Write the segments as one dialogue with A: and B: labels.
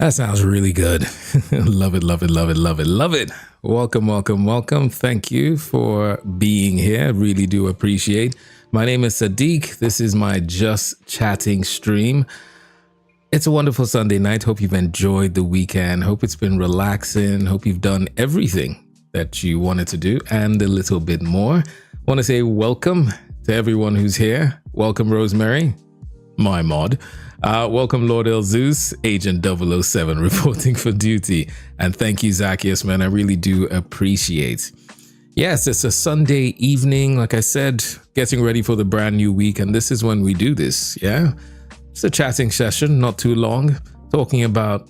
A: That sounds really good. Love it, love it, love it, love it, love it. Welcome, welcome, welcome. Thank you for being here. Really do appreciate. My name is Sadiq. This is my Just Chatting stream. It's a wonderful Sunday night. Hope you've enjoyed the weekend. Hope it's been relaxing. Hope you've done everything that you wanted to do and a little bit more. Want to say welcome to everyone who's here. Welcome, Rosemary, my mod. Welcome, Lord El Zeus, Agent 007 reporting for duty. And thank you, Zacchaeus, man. I really do appreciate. Yes, it's a Sunday evening. Like I said, getting ready for the brand new week. And this is when we do this. Yeah, it's a chatting session, not too long, talking about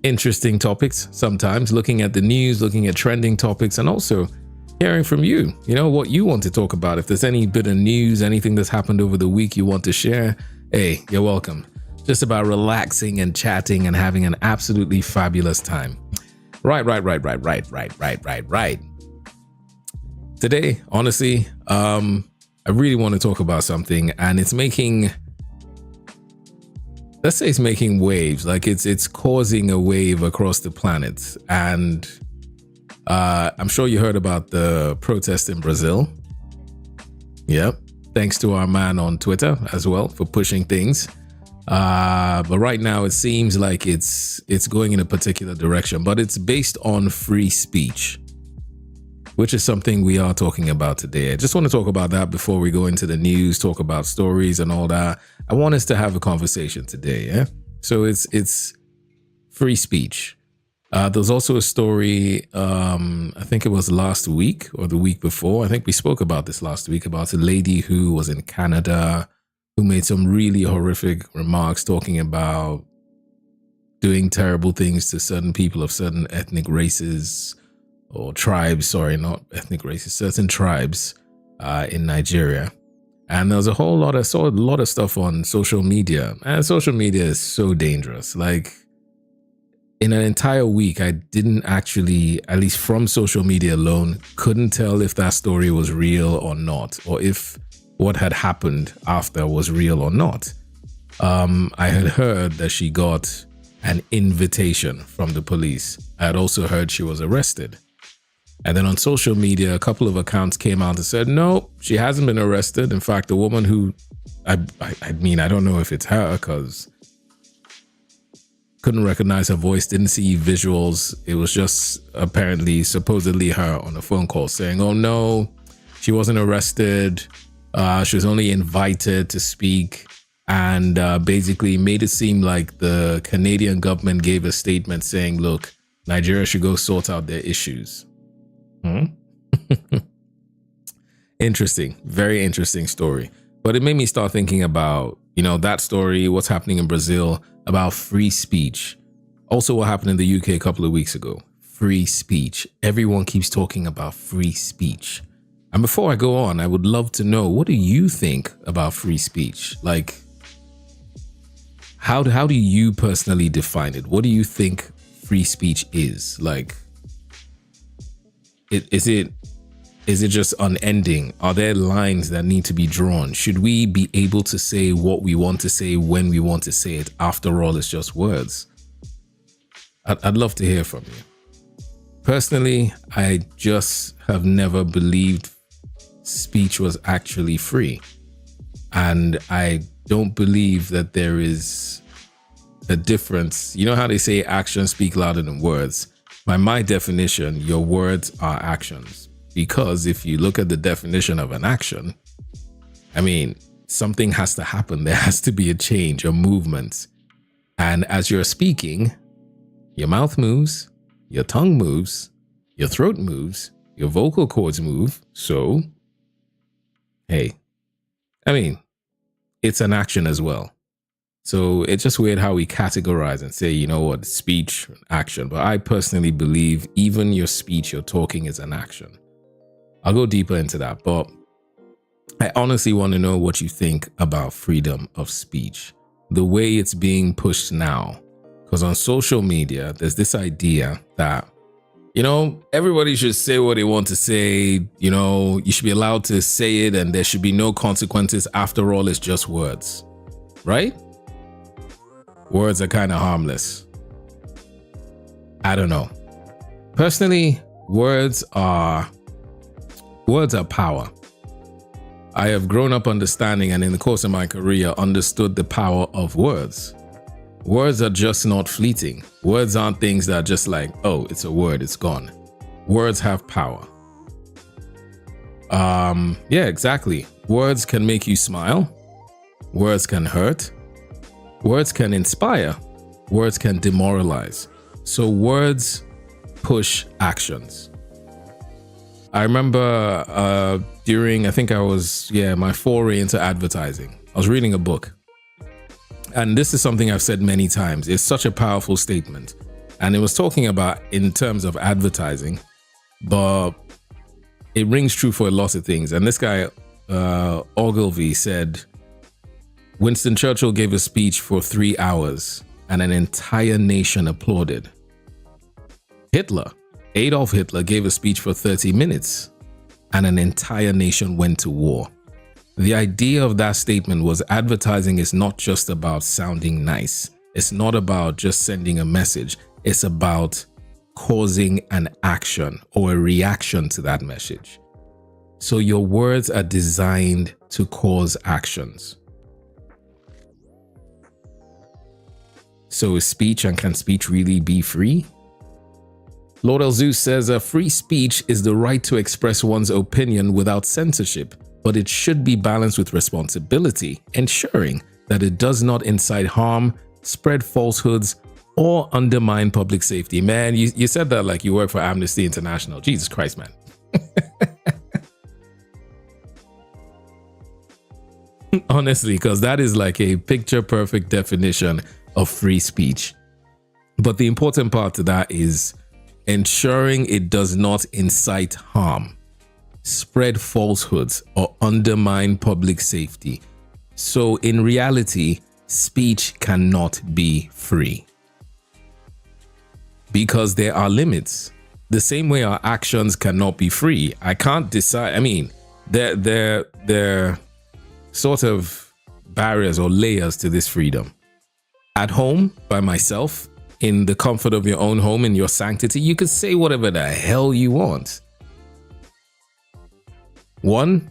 A: interesting topics sometimes, looking at the news, looking at trending topics, and also hearing from you, what you want to talk about. If there's any bit of news, anything that's happened over the week you want to share, hey, you're welcome. Just about relaxing and chatting and having an absolutely fabulous time. Right. Today, honestly, I really want to talk about something, and it's making, let's say it's making waves, like it's causing a wave across the planet. And I'm sure you heard about the protest in Brazil. Yep. Thanks to our man on Twitter as well for pushing things. But right now it seems like it's going in a particular direction, but it's based on free speech, which is something we are talking about today. I just want to talk about that before we go into the news, talk about stories and all that. I want us to have a conversation today. Yeah. So it's free speech. There's also a story, I think it was last week or the week before. I think we spoke about this last week about a lady who was in Canada who made some really horrific remarks talking about doing terrible things to certain people of certain ethnic races or tribes, sorry, not ethnic races, certain tribes in Nigeria. And there was saw a lot of stuff on social media. And social media is so dangerous. Like, in an entire week, I didn't actually, at least from social media alone, couldn't tell if that story was real or not, or if what had happened after was real or not. I had heard that she got an invitation from the police. I had also heard she was arrested. And then on social media, a couple of accounts came out and said, no, she hasn't been arrested. In fact, the woman who, I don't know if it's her because couldn't recognize her voice, didn't see visuals. It was just apparently, supposedly her on a phone call saying, oh no, she wasn't arrested. She was only invited to speak, and basically made it seem like the Canadian government gave a statement saying, look, Nigeria should go sort out their issues. Interesting. Very interesting story. But it made me start thinking about, that story, what's happening in Brazil, about free speech. Also what happened in the UK a couple of weeks ago. Free speech. Everyone keeps talking about free speech. And before I go on, I would love to know, what do you think about free speech? Like, how do you personally define it? What do you think free speech is? Like, is it just unending? Are there lines that need to be drawn? Should we be able to say what we want to say when we want to say it? After all, it's just words. I'd love to hear from you. Personally, I just have never believed speech was actually free. And I don't believe that there is a difference. You know how they say actions speak louder than words? By my definition, your words are actions. Because if you look at the definition of an action, something has to happen. There has to be a change, a movement. And as you're speaking, your mouth moves, your tongue moves, your throat moves, your vocal cords move. So, hey, it's an action as well. So it's just weird how we categorize and say, speech, action. But I personally believe even your speech, your talking is an action. I'll go deeper into that, but I honestly want to know what you think about freedom of speech, the way it's being pushed now. Because on social media, there's this idea that, everybody should say what they want to say. You should be allowed to say it and there should be no consequences. After all, it's just words, right? Words are kind of harmless. I don't know. Personally, words are power. I have grown up understanding, and in the course of my career, understood the power of words. Words are just not fleeting. Words aren't things that are just like, oh, it's a word, it's gone. Words have power. Yeah, exactly. Words can make you smile. Words can hurt. Words can inspire. Words can demoralize. So words push actions. I remember during, I think I was, my foray into advertising, I was reading a book. And this is something I've said many times. It's such a powerful statement. And it was talking about in terms of advertising, but it rings true for a lot of things. And this guy, Ogilvy, said, Winston Churchill gave a speech for 3 hours and an entire nation applauded. Adolf Hitler gave a speech for 30 minutes and an entire nation went to war. The idea of that statement was advertising is not just about sounding nice. It's not about just sending a message. It's about causing an action or a reaction to that message. So your words are designed to cause actions. So is speech, and can speech really be free? Lord El Zeus says free speech is the right to express one's opinion without censorship, but it should be balanced with responsibility, ensuring that it does not incite harm, spread falsehoods, or undermine public safety. Man, you said that like you work for Amnesty International. Jesus Christ, man. Honestly, because that is like a picture perfect definition of free speech. But the important part to that is ensuring it does not incite harm, spread falsehoods, or undermine public safety. So in reality, speech cannot be free because there are limits. The same way our actions cannot be free. I can't decide. I mean, they're sort of barriers or layers to this freedom. At home, by myself, in the comfort of your own home, in your sanctity, you could say whatever the hell you want. One,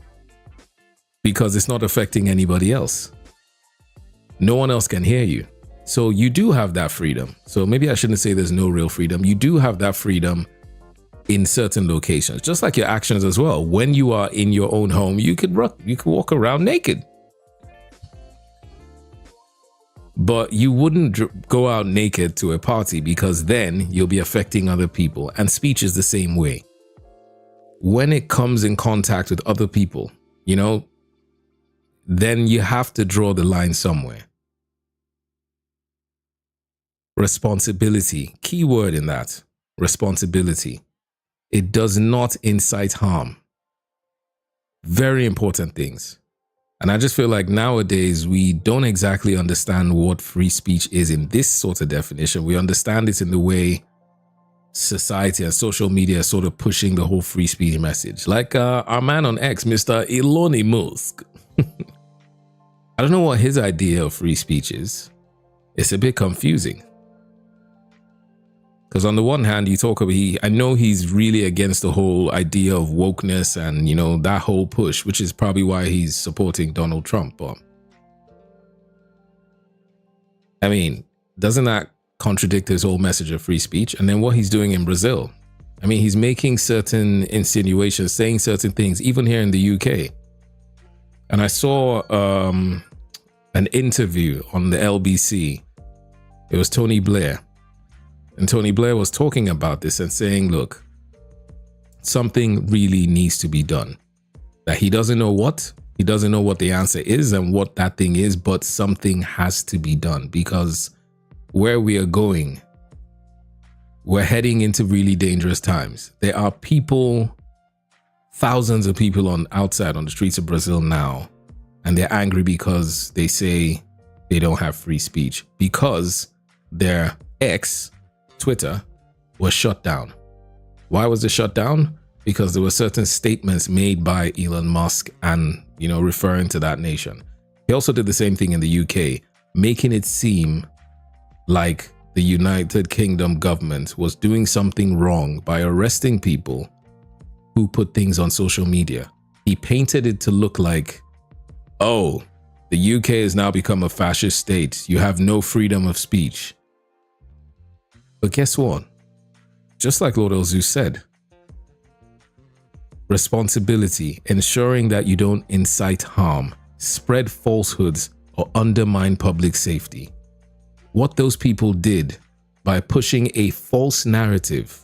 A: because it's not affecting anybody else. No one else can hear you. So you do have that freedom. So maybe I shouldn't say there's no real freedom. You do have that freedom in certain locations, just like your actions as well. When you are in your own home, you could walk around naked. But you wouldn't go out naked to a party because then you'll be affecting other people. And speech is the same way. When it comes in contact with other people, then you have to draw the line somewhere. Responsibility, key word in that, responsibility. It does not incite harm. Very important things. And I just feel like nowadays we don't exactly understand what free speech is in this sort of definition. We understand it in the way society and social media are sort of pushing the whole free speech message. Like our man on X, Mr. Elon Musk. I don't know what his idea of free speech is. It's a bit confusing. Because on the one hand, you talk about, I know he's really against the whole idea of wokeness and, that whole push, which is probably why he's supporting Donald Trump. But I mean, doesn't that contradict his whole message of free speech? And then what he's doing in Brazil, I mean, he's making certain insinuations, saying certain things, even here in the UK. And I saw an interview on the LBC. It was Tony Blair. And Tony Blair was talking about this and saying, look, something really needs to be done. That he doesn't know what the answer is and what that thing is, but something has to be done because where we are going, we're heading into really dangerous times. There are people, thousands of people outside on the streets of Brazil now, and they're angry because they say they don't have free speech because their ex Twitter was shut down. Why was it shut down? Because there were certain statements made by Elon Musk and, referring to that nation. He also did the same thing in the UK, making it seem like the United Kingdom government was doing something wrong by arresting people who put things on social media. He painted it to look like, oh, the UK has now become a fascist state. You have no freedom of speech. But guess what? Just like Lord Elzu said, responsibility, ensuring that you don't incite harm, spread falsehoods, or undermine public safety. What those people did by pushing a false narrative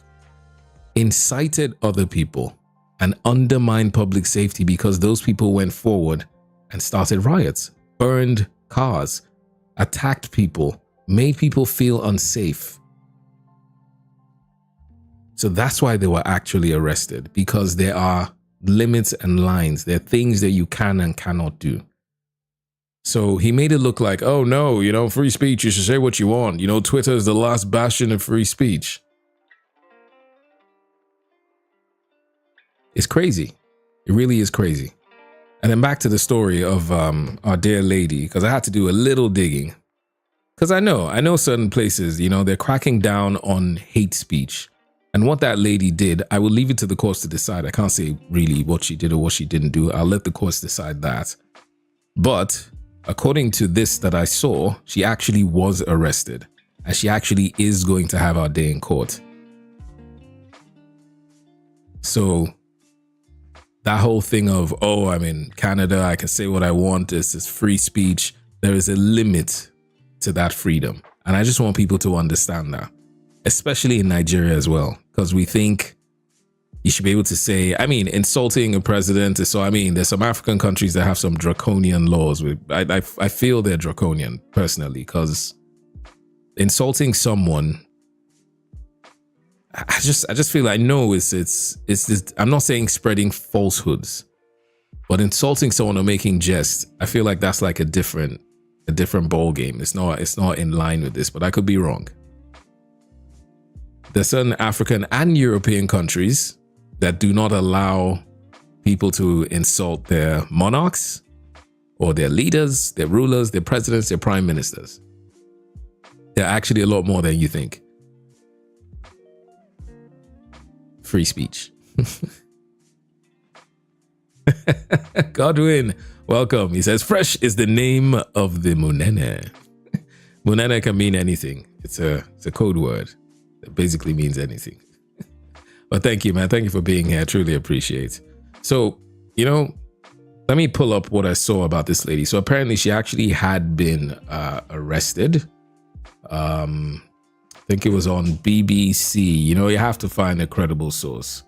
A: incited other people and undermined public safety because those people went forward and started riots, burned cars, attacked people, made people feel unsafe. So that's why they were actually arrested, because there are limits and lines. There are things that you can and cannot do. So he made it look like, oh no, free speech, you should say what you want. Twitter is the last bastion of free speech. It's crazy. It really is crazy. And then back to the story of our dear lady, because I had to do a little digging. Because I know certain places, they're cracking down on hate speech. And what that lady did, I will leave it to the courts to decide. I can't say really what she did or what she didn't do. I'll let the courts decide that. But according to this that I saw, she actually was arrested. And she actually is going to have her day in court. So that whole thing of, oh, I'm in Canada, I can say what I want, this is free speech. There is a limit to that freedom. And I just want people to understand that, especially in Nigeria as well, because we think you should be able to say, insulting a president. So, there's some African countries that have some draconian laws. I feel they're draconian personally, because insulting someone, I just feel like, no, it's this, I'm not saying spreading falsehoods, but insulting someone or making jest, I feel like that's like a different ball game. It's not in line with this, but I could be wrong. There's certain African and European countries that do not allow people to insult their monarchs or their leaders, their rulers, their presidents, their prime ministers. They're actually a lot more than you think. Free speech. Godwin, welcome. He says, fresh is the name of the Munene. Munene can mean anything. It's a code word that basically means anything. But thank you, man. Thank you for being here. I truly appreciate. So, let me pull up what I saw about this lady. So apparently she actually had been arrested. I think it was on BBC. You have to find a credible source.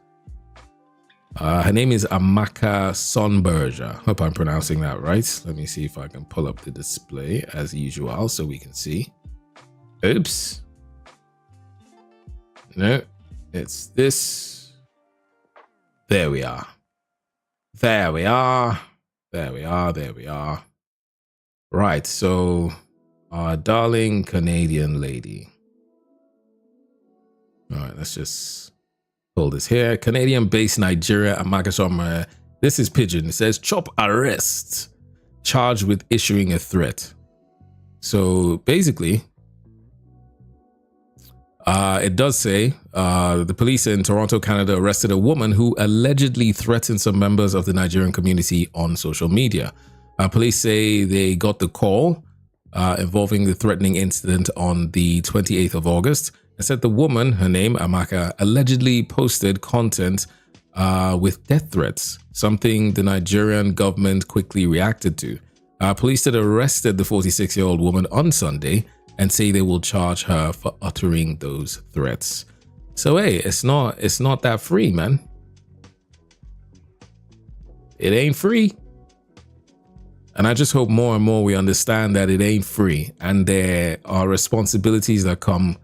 A: Her name is Amaka Sonberger. Hope I'm pronouncing that right. Let me see if I can pull up the display as usual so we can see. Oops. No, it's this. There we are. There we are. There we are. There we are. Right. So our darling Canadian lady. All right, let's just pull this here. Canadian-based Nigeria, Amaka Sonberger. This is Pigeon. It says, chop arrest, charged with issuing a threat. So basically, it does say the police in Toronto, Canada arrested a woman who allegedly threatened some members of the Nigerian community on social media. Police say they got the call involving the threatening incident on the 28th of August. And said the woman, her name, Amaka, allegedly posted content with death threats, something the Nigerian government quickly reacted to. Police had arrested the 46-year-old woman on Sunday and say they will charge her for uttering those threats. So hey, it's not that free, man. It ain't free. And I just hope more and more we understand that it ain't free, and there are responsibilities that come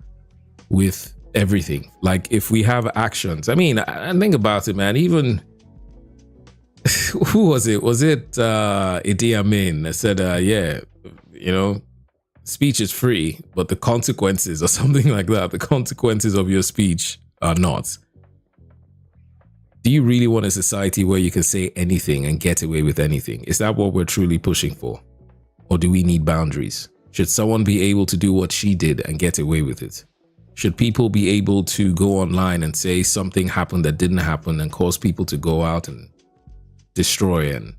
A: with everything. Like if we have actions, I think about it, man. Even who was it? Was it Idi Amin that said, speech is free, but the consequences or something like that, the consequences of your speech are not. Do you really want a society where you can say anything and get away with anything? Is that what we're truly pushing for? Or do we need boundaries? Should someone be able to do what she did and get away with it? Should people be able to go online and say something happened that didn't happen and cause people to go out and destroy? And,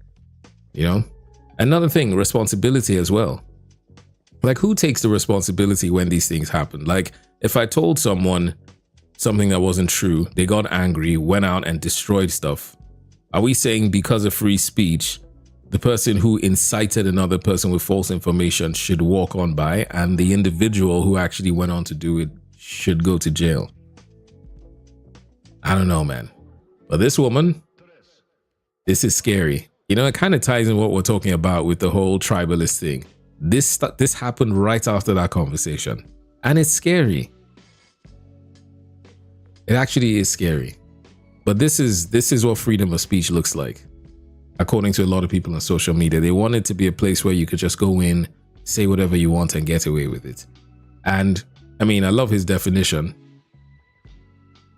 A: you know, another thing, responsibility as well. Like, who takes the responsibility when these things happen? Like, if I told someone something that wasn't true, they got angry, went out and destroyed stuff, are we saying because of free speech, the person who incited another person with false information should walk on by, and the individual who actually went on to do it should go to jail? I don't know, man. But this woman, this is scary. You know, it kind of ties in what we're talking about with the whole tribalist thing. This happened right after that conversation, and it's scary. It actually is scary. But this is what freedom of speech looks like, according to a lot of people on social media. They want it to be a place where you could just go in, say whatever you want and get away with it. And I mean, I love his definition,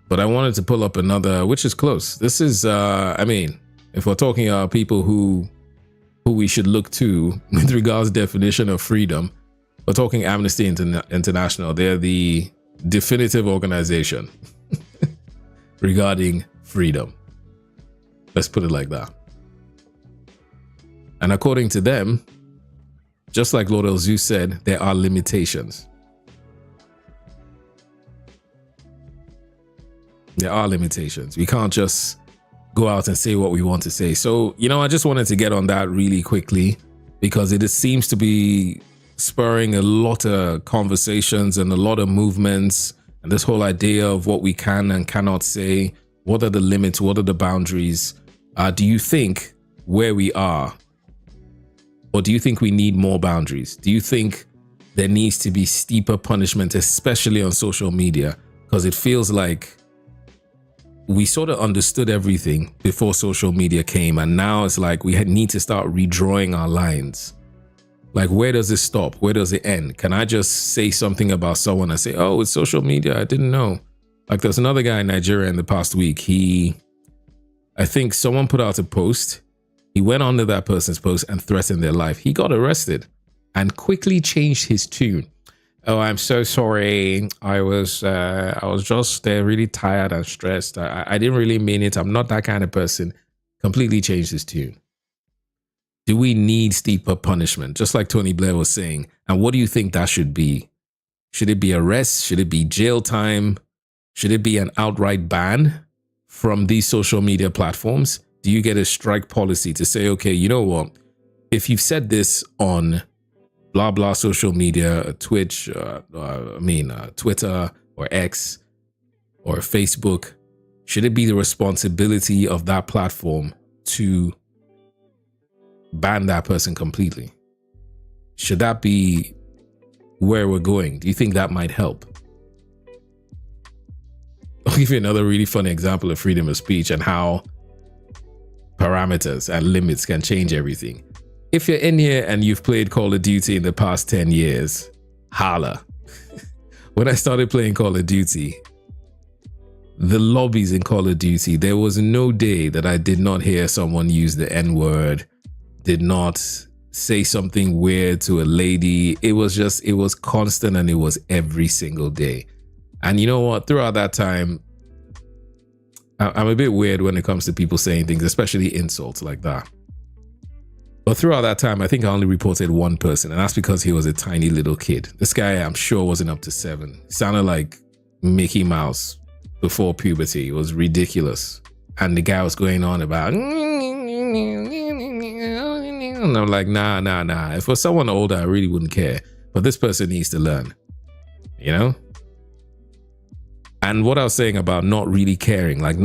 A: but I wanted to pull up another, which is close. This is, I mean, if we're talking about people who we should look to with regards to definition of freedom, we're talking Amnesty International. They're the definitive organization regarding freedom. Let's put it like that. And according to them, just like Lord El Zeus said, there are limitations. There are limitations. We can't just go out and say what we want to say. So, you know, I just wanted to get on that really quickly because it seems to be spurring a lot of conversations and a lot of movements, and this whole idea of what we can and cannot say. What are the limits? What are the boundaries? Do you think where we are, or do you think we need more boundaries? Do you think there needs to be steeper punishment, especially on social media? Because it feels like we sort of understood everything before social media came, and now it's like we need to start redrawing our lines. Like, where does it stop? Where does it end? Can I just say something about someone and say, oh, it's social media, I didn't know? Like, there's another guy in Nigeria in the past week. I think someone put out a post. He went onto that person's post and threatened their life. He got arrested and quickly changed his tune. Oh, I'm so sorry. I was just really tired and stressed. I didn't really mean it. I'm not that kind of person. Completely changed his tune. Do we need steeper punishment? Just like Tony Blair was saying. And what do you think that should be? Should it be arrest? Should it be jail time? Should it be an outright ban from these social media platforms? Do you get a strike policy to say, okay, you know what? If you've said this on blah, blah social media, Twitch, Twitter or X or Facebook, should it be the responsibility of that platform to ban that person completely? Should that be where we're going? Do you think that might help? I'll give you another really funny example of freedom of speech and how parameters and limits can change everything. If you're in here and you've played Call of Duty in the past 10 years, holla. When I started playing Call of Duty, the lobbies in Call of Duty, there was no day that I did not hear someone use the N-word, did not say something weird to a lady. It was constant, and it was every single day. And you know what? Throughout that time, I'm a bit weird when it comes to people saying things, especially insults like that. But throughout that time, I think I only reported one person, and that's because he was a tiny little kid. This guy, I'm sure, wasn't up to 7. He sounded like Mickey Mouse before puberty. It was ridiculous. And the guy was going on about, and I'm like, nah. If it was someone older, I really wouldn't care. But this person needs to learn, you know? And what I was saying about not really caring, like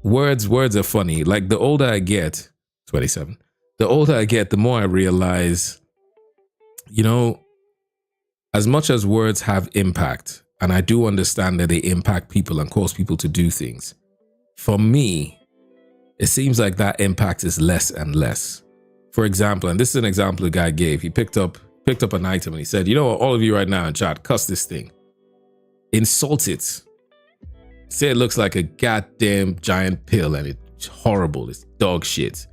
A: words are funny. Like the older I get, 27, the older I get, the more I realize, you know, as much as words have impact, and I do understand that they impact people and cause people to do things, for me, it seems like that impact is less and less. For example, and this is an example a guy gave, he picked up an item and he said, you know what, all of you right now in chat, cuss this thing. Insult it. Say it looks like a goddamn giant pill and it's horrible. It's dog shit.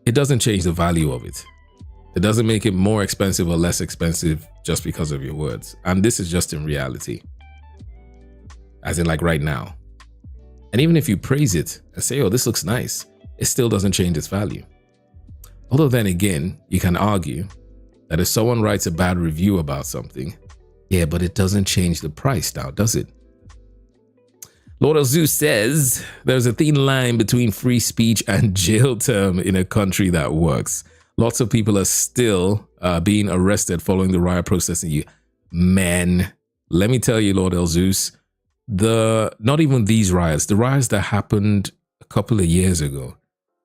A: It doesn't change the value of it. It doesn't make it more expensive or less expensive just because of your words. And this is just in reality, as in like right now. And even if you praise it and say, oh, this looks nice, it still doesn't change its value. Although then again, you can argue that if someone writes a bad review about something, yeah, but it doesn't change the price now, does it? Lord of Zeus says there's a thin line between free speech and jail term in a country that works. Lots of people are still being arrested following the riot protesting you. Man, let me tell you, Lord El Zeus, not even these riots, the riots that happened a couple of years ago,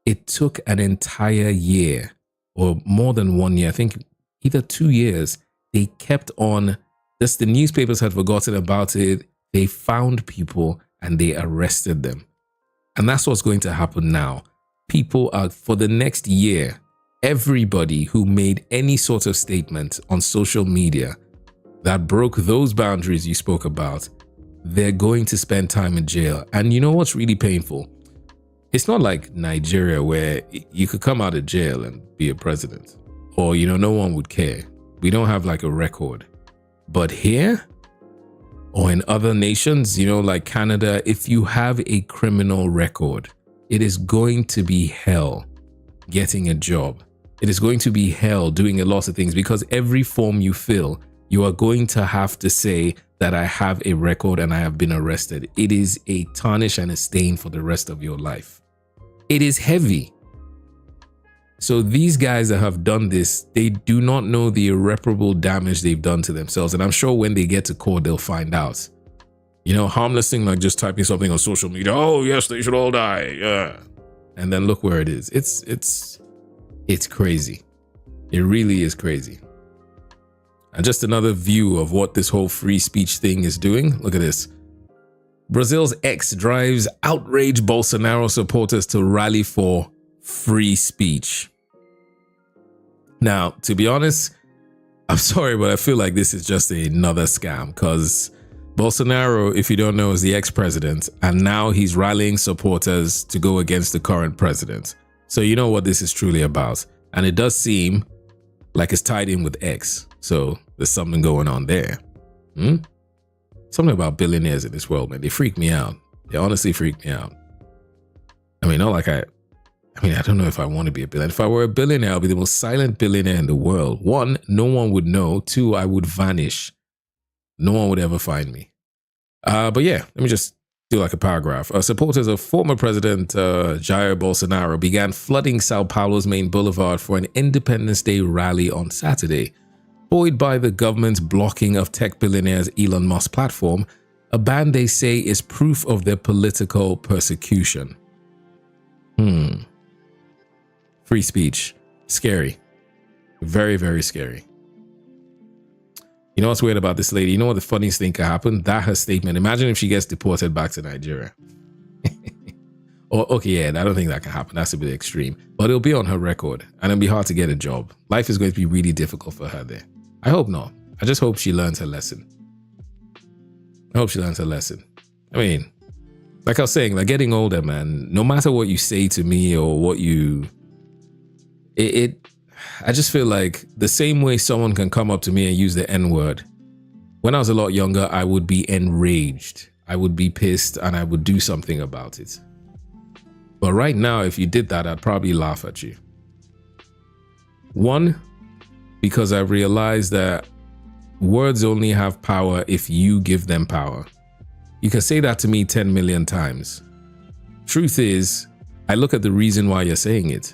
A: it took an entire year or more than 1 year, I think either 2 years. They kept on, just the newspapers had forgotten about it. They found people and they arrested them. And that's what's going to happen now. People are, for the next year, everybody who made any sort of statement on social media that broke those boundaries you spoke about, they're going to spend time in jail. And you know what's really painful? It's not like Nigeria where you could come out of jail and be a president, or, you know, no one would care. We don't have like a record. But here or in other nations, you know, like Canada, if you have a criminal record, it is going to be hell getting a job. It is going to be hell doing a lot of things, because every form you fill, you are going to have to say that I have a record and I have been arrested. It is a tarnish and a stain for the rest of your life. It is heavy. So these guys that have done this, they do not know the irreparable damage they've done to themselves. And I'm sure when they get to court, they'll find out. You know, harmless thing like just typing something on social media. Oh, yes, they should all die. Yeah. And then look where it is. It's crazy. It really is crazy. And just another view of what this whole free speech thing is doing. Look at this. Brazil's ex drives outraged Bolsonaro supporters to rally for free speech. Now, to be honest, I'm sorry, but I feel like this is just another scam, because Bolsonaro, if you don't know, is the ex-president, and now he's rallying supporters to go against the current president. So you know what this is truly about. And it does seem like it's tied in with X. So there's something going on there. Something about billionaires in this world, man. They freak me out. They honestly freak me out. I mean, not like I don't know if I want to be a billionaire. If I were a billionaire, I'll be the most silent billionaire in the world. One, no one would know. Two, I would vanish. No one would ever find me. But yeah, let me just do like a paragraph. Supporters of former President Jair Bolsonaro began flooding Sao Paulo's main boulevard for an Independence Day rally on Saturday. Buoyed by the government's blocking of tech billionaire's Elon Musk platform, a ban they say is proof of their political persecution. Free speech. Scary. Very, very scary. You know what's weird about this lady? You know what the funniest thing could happen? That her statement. Imagine if she gets deported back to Nigeria. Okay, yeah, I don't think that can happen. That's a bit extreme. But it'll be on her record, and it'll be hard to get a job. Life is going to be really difficult for her there. I hope not. I just hope she learns her lesson. I hope she learns her lesson. I mean, like I was saying, like getting older, man, no matter what you say to me or what you... I just feel like the same way someone can come up to me and use the N-word. When I was a lot younger, I would be enraged. I would be pissed and I would do something about it. But right now, if you did that, I'd probably laugh at you. One, because I realized that words only have power if you give them power. You can say that to me 10 million times. Truth is, I look at the reason why you're saying it.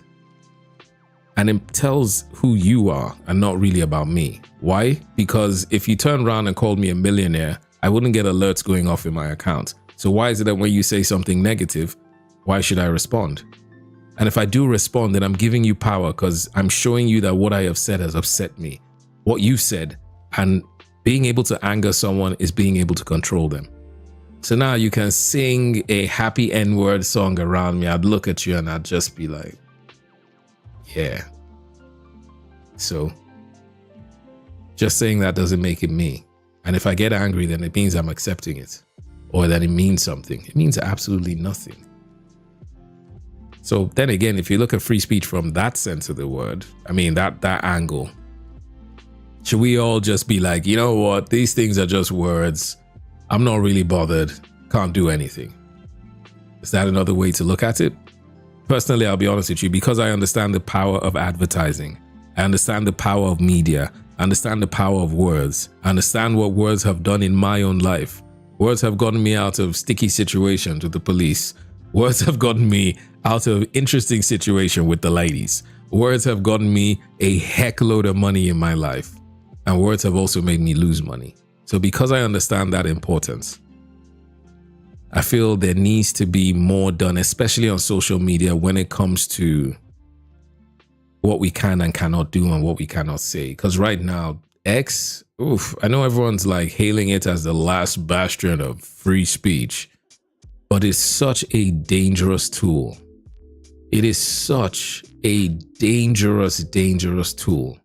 A: And it tells who you are and not really about me. Why? Because if you turn around and called me a millionaire, I wouldn't get alerts going off in my account. So why is it that when you say something negative, why should I respond? And if I do respond, then I'm giving you power because I'm showing you that what I have said has upset me. What you've said, and being able to anger someone is being able to control them. So now you can sing a happy N-word song around me. I'd look at you and I'd just be like, yeah. So just saying that doesn't make it me. And if I get angry, then it means I'm accepting it, or that it means something. It means absolutely nothing. So then again, if you look at free speech from that sense of the word, I mean, that angle, should we all just be like, you know what, these things are just words, I'm not really bothered, can't do anything? Is that another way to look at it? Personally, I'll be honest with you, because I understand the power of advertising, I understand the power of media, I understand the power of words, I understand what words have done in my own life. Words have gotten me out of sticky situations with the police. Words have gotten me out of interesting situation with the ladies. Words have gotten me a heckload of money in my life. And words have also made me lose money. So because I understand that importance, I feel there needs to be more done, especially on social media, when it comes to what we can and cannot do and what we cannot say. Because right now, X, I know everyone's like hailing it as the last bastion of free speech, but it's such a dangerous tool. It is such a dangerous tool.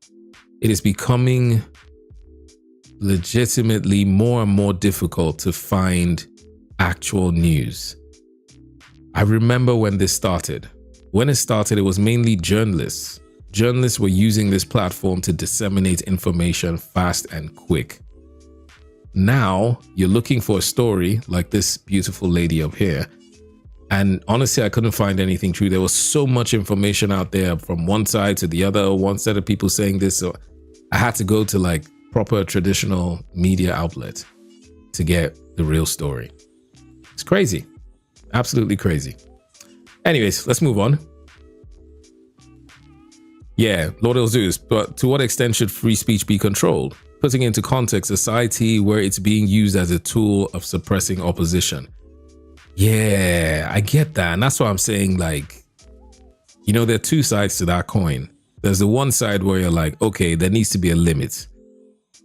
A: It is becoming legitimately more and more difficult to find actual news. I remember when this started. When it started, it was mainly journalists. Journalists were using this platform to disseminate information fast and quick. Now, you're looking for a story like this beautiful lady up here. And honestly, I couldn't find anything true. There was so much information out there from one side to the other, one set of people saying this. So I had to go to like proper traditional media outlet to get the real story. It's crazy. Absolutely crazy. Anyways, let's move on. Yeah, Lord Zeus, but to what extent should free speech be controlled? Putting into context, a society where it's being used as a tool of suppressing opposition. Yeah, I get that. And that's why I'm saying, like, you know, there are two sides to that coin. There's the one side where you're like, okay, there needs to be a limit.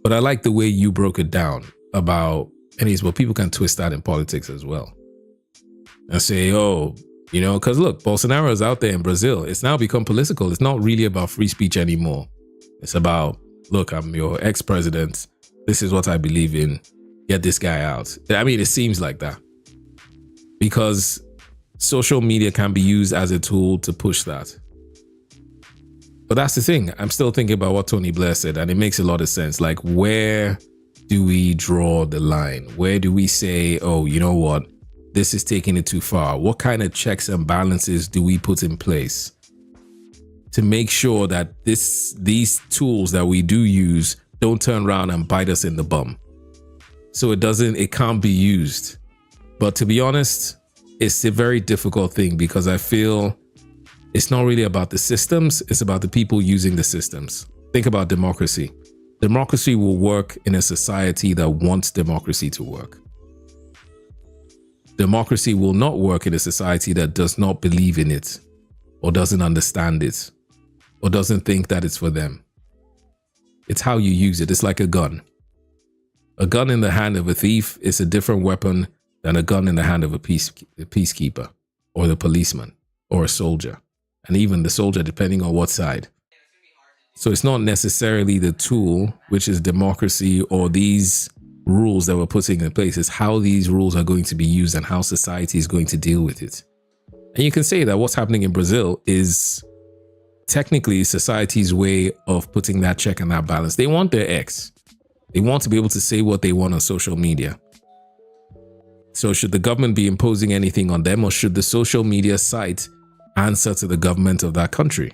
A: But I like the way you broke it down about, anyways, well, people can twist that in politics as well. And say, oh, you know, because look, Bolsonaro is out there in Brazil. It's now become political. It's not really about free speech anymore. It's about, look, I'm your ex-president. This is what I believe in. Get this guy out. I mean, it seems like that. Because social media can be used as a tool to push that. But that's the thing. I'm still thinking about what Tony Blair said, and it makes a lot of sense. Like, where do we draw the line? Where do we say, oh, you know what? This is taking it too far. What kind of checks and balances do we put in place to make sure that these tools that we do use don't turn around and bite us in the bum? So it can't be used. But to be honest, it's a very difficult thing because I feel it's not really about the systems. It's about the people using the systems. Think about democracy. Democracy will work in a society that wants democracy to work. Democracy will not work in a society that does not believe in it or doesn't understand it or doesn't think that it's for them. It's how you use it. It's like a gun. A gun in the hand of a thief is a different weapon than a gun in the hand of a peacekeeper or the policeman or a soldier. And even the soldier, depending on what side. So it's not necessarily the tool, which is democracy or these rules that we're putting in place. It's how these rules are going to be used and how society is going to deal with it. And you can say that what's happening in Brazil is technically society's way of putting that check and that balance. They want their X. They want to be able to say what they want on social media. So should the government be imposing anything on them, or should the social media site answer to the government of that country?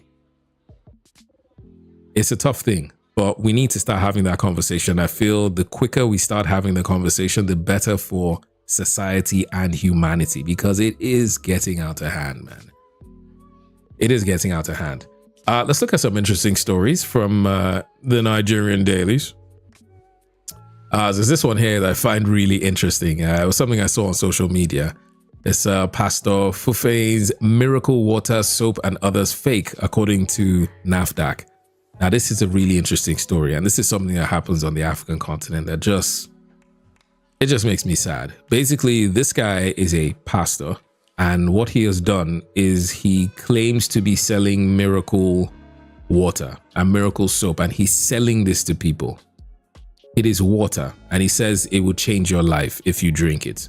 A: It's a tough thing, but we need to start having that conversation. I feel the quicker we start having the conversation, the better for society and humanity, because it is getting out of hand, man. It is getting out of hand. Let's look at some interesting stories from the Nigerian dailies. There's this one here that I find really interesting. It was something I saw on social media. It's Pastor Fufe's miracle water, soap, and others fake, according to NAFDAC. Now, this is a really interesting story, and this is something that happens on the African continent that just makes me sad. Basically, this guy is a pastor, and what he has done is he claims to be selling miracle water and miracle soap, and he's selling this to people. It is water, and he says it will change your life if you drink it.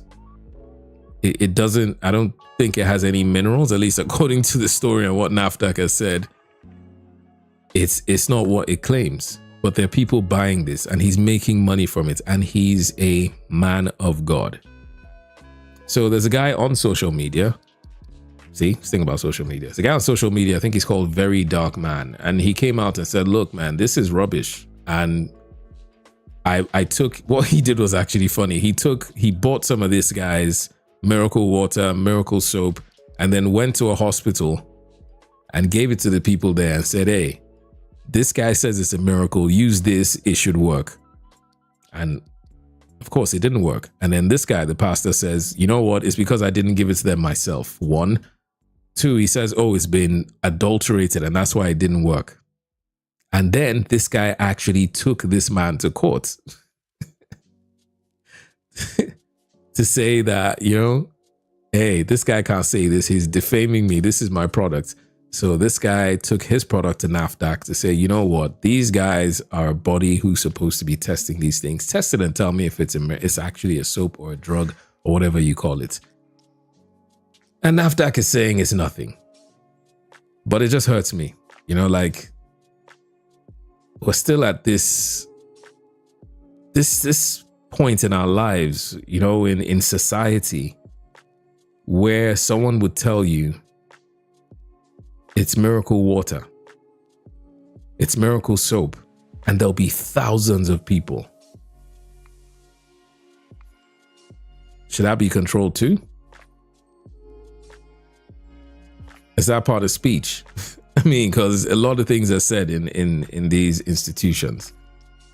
A: it doesn't, I don't think it has any minerals, at least according to the story and what NAFDAC has said. It's not what it claims, but there are people buying this and he's making money from it, and he's a man of God. So there's a guy on social media. See, this thing about social media. There's a guy on social media, I think he's called Very Dark Man, and he came out and said, look, man, this is rubbish. And I took, what he did was actually funny. He bought some of this guy's miracle water, miracle soap, and then went to a hospital and gave it to the people there and said, hey, this guy says it's a miracle. Use this. It should work. And of course, it didn't work. And then this guy, the pastor, says, you know what? It's because I didn't give it to them myself. 1. 2, he says, oh, it's been adulterated and that's why it didn't work. And then this guy actually took this man to court to say that, you know, hey, this guy can't say this. He's defaming me. This is my product. So this guy took his product to NAFDAC to say, you know what? These guys are a body who's supposed to be testing these things. Test it and tell me if it's actually a soap or a drug or whatever you call it. And NAFDAC is saying it's nothing. But it just hurts me. You know, like, we're still at this point in our lives, you know, in society, where someone would tell you it's miracle water, it's miracle soap, and there'll be thousands of people. Should that be controlled too? Is that part of speech? I mean, because a lot of things are said in these institutions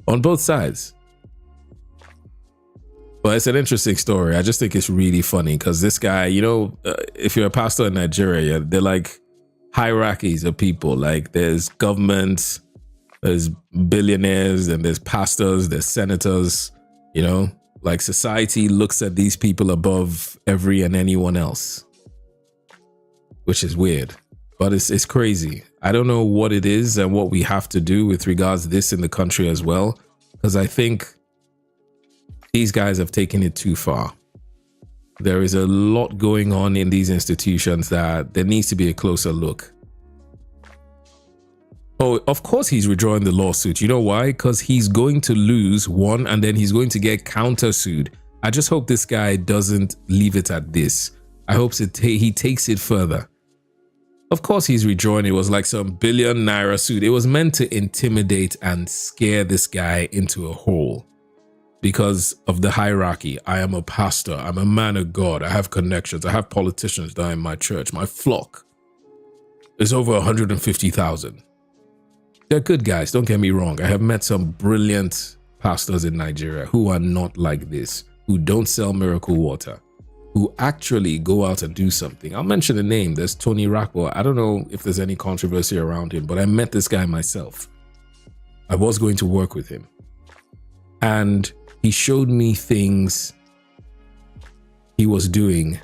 A: on both sides. But it's an interesting story. I just think it's really funny because this guy, you know, if you're a pastor in Nigeria, they're like hierarchies of people. Like there's government, there's billionaires, and there's pastors, there's senators, you know, like society looks at these people above every and anyone else, which is weird. But it's crazy. I don't know what it is and what we have to do with regards to this in the country as well, because I think these guys have taken it too far. There is a lot going on in these institutions that there needs to be a closer look. Oh, of course he's withdrawing the lawsuit. You know why? Because he's going to lose one and then he's going to get countersued. I just hope this guy doesn't leave it at this. I hope he takes it further. Of course he's rejoined. It was like some billion naira suit. It was meant to intimidate and scare this guy into a hole because of the hierarchy. I am a pastor. I'm a man of God. I have connections. I have politicians that are in my church. My flock is over 150,000. They're good guys. Don't get me wrong. I have met some brilliant pastors in Nigeria who are not like this, who don't sell miracle water, who actually go out and do something. I'll mention a name. There's Tony Rockwell. I don't know if there's any controversy around him, but I met this guy myself. I was going to work with him. And he showed me things he was doing,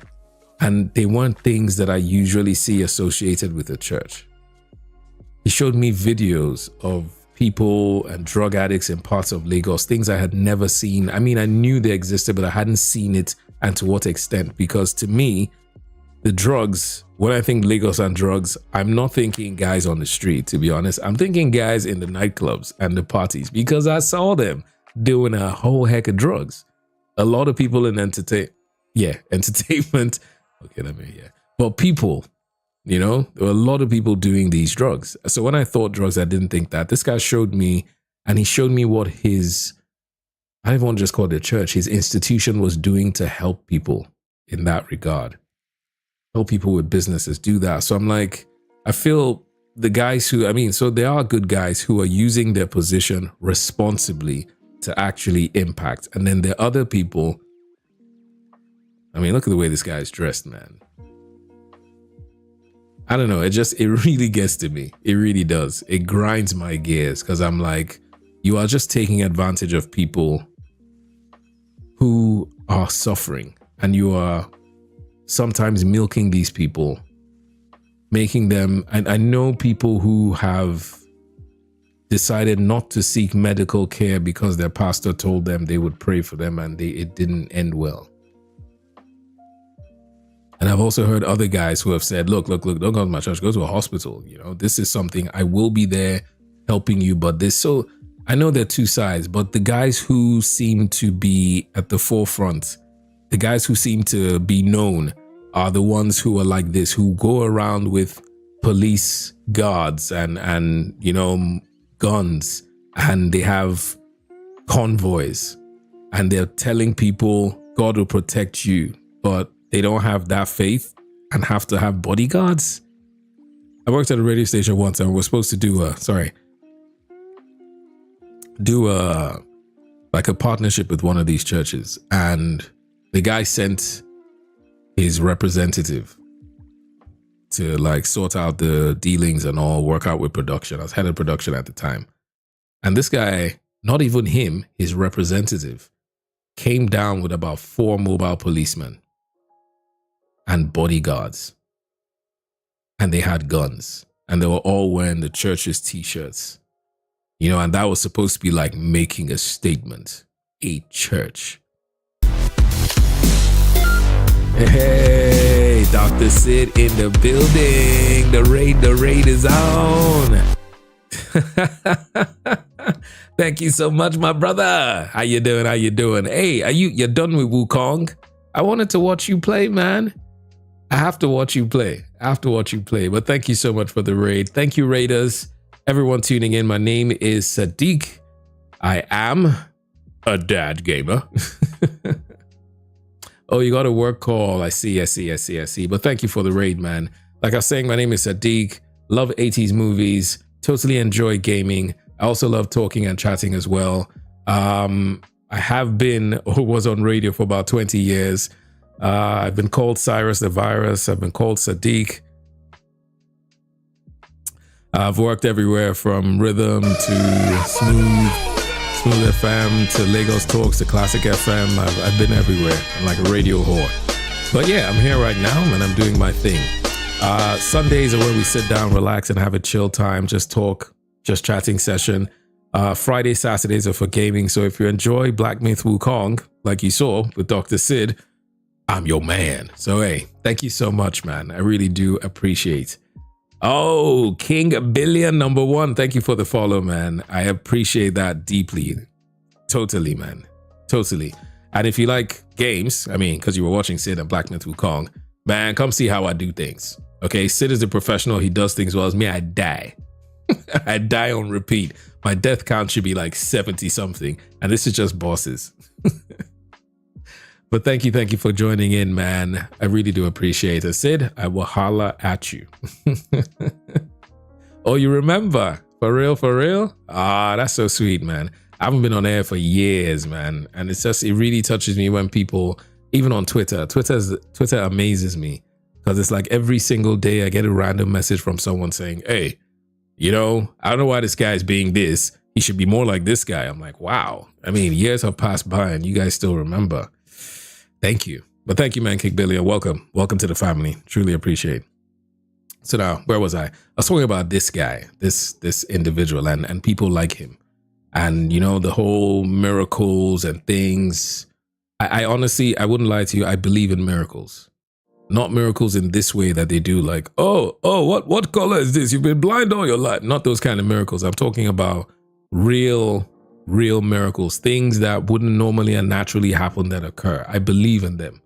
A: and they weren't things that I usually see associated with the church. He showed me videos of people and drug addicts in parts of Lagos, things I had never seen. I mean, I knew they existed, but I hadn't seen it, and to what extent. Because to me, the drugs, when I think Lagos and drugs, I'm not thinking guys on the street, to be honest. I'm thinking guys in the nightclubs and the parties, because I saw them doing a whole heck of drugs. A lot of people in entertainment. Okay, but people, you know, there were a lot of people doing these drugs. So when I thought drugs, I didn't think that. This guy showed me, and he showed me what his, I don't even want to just call it a church, his institution was doing to help people in that regard. Help people with businesses, do that. So I'm like, I feel the guys who, I mean, so there are good guys who are using their position responsibly to actually impact. And then there are other people, I mean, look at the way this guy is dressed, man. I don't know, it really gets to me. It really does. It grinds my gears because I'm like, you are just taking advantage of people who are suffering, and you are sometimes milking these people, making them, and I know people who have decided not to seek medical care because their pastor told them they would pray for them and it didn't end well. And I've also heard other guys who have said, look, don't go to my church, go to a hospital. This is something, I will be there helping you. But so I know there are two sides, but the guys who seem to be at the forefront, the guys who seem to be known are the ones who are like this, who go around with police guards and guns, and they have convoys, and they're telling people God will protect you, but they don't have that faith and have to have bodyguards. I worked at a radio station once, and we're supposed to do like a partnership with one of these churches, and the guy sent his representative to like sort out the dealings and all, work out with production. I was head of production at the time, and this guy, not even him, his representative, came down with about 4 mobile policemen and bodyguards, and they had guns, and they were all wearing the church's t-shirts, and that was supposed to be like making a statement. A church. Hey, Dr. Sid in the building. The raid is on. Thank you so much, my brother. How you doing? Hey, you're done with Wukong? I wanted to watch you play, man. I have to watch you play. But thank you so much for the raid. Thank you, raiders. Everyone tuning in. My name is Sadiq. I am a dad gamer. Oh, you got a work call. I see. But thank you for the raid, man. Like I was saying, my name is Sadiq. Love 80s movies. Totally enjoy gaming. I also love talking and chatting as well. I have been or was on radio for about 20 years. I've been called Cyrus the Virus. I've been called Sadiq. I've worked everywhere from rhythm to smooth FM to Lagos Talks to Classic FM. I've been everywhere. I'm like a radio whore. But yeah, I'm here right now and I'm doing my thing. Sundays are where we sit down, relax, and have a chill time, just talk, just chatting session. Friday, Saturdays are for gaming. So if you enjoy Black Myth Wukong, like you saw with Dr. Sid, I'm your man. So hey, thank you so much, man. I really do appreciate. Oh, King Billion #1. Thank you for the follow, man. I appreciate that deeply. Totally, man. Totally. And if you like games, because you were watching Sid and Black Myth Wukong, man, come see how I do things. Okay, Sid is a professional. He does things well. As me, I die. I die on repeat. My death count should be like 70 something. And this is just bosses. But thank you for joining in, man. I really do appreciate it. Sid, I will holla at you. Oh, you remember? For real? Ah, that's so sweet, man. I haven't been on air for years, man. And it really touches me when people, even on Twitter amazes me. Because it's like every single day I get a random message from someone saying, hey, I don't know why this guy is being this. He should be more like this guy. I'm like, wow. Years have passed by and you guys still remember. Thank you. But thank you, man, King Billy. Welcome to the family. Truly appreciate. So now, where was I? I was talking about this guy, this individual and people like him. And, the whole miracles and things. I honestly, I wouldn't lie to you. I believe in miracles. Not miracles in this way that they do like, what color is this? You've been blind all your life. Not those kind of miracles. I'm talking about real miracles, things that wouldn't normally and naturally happen that occur. I believe in them.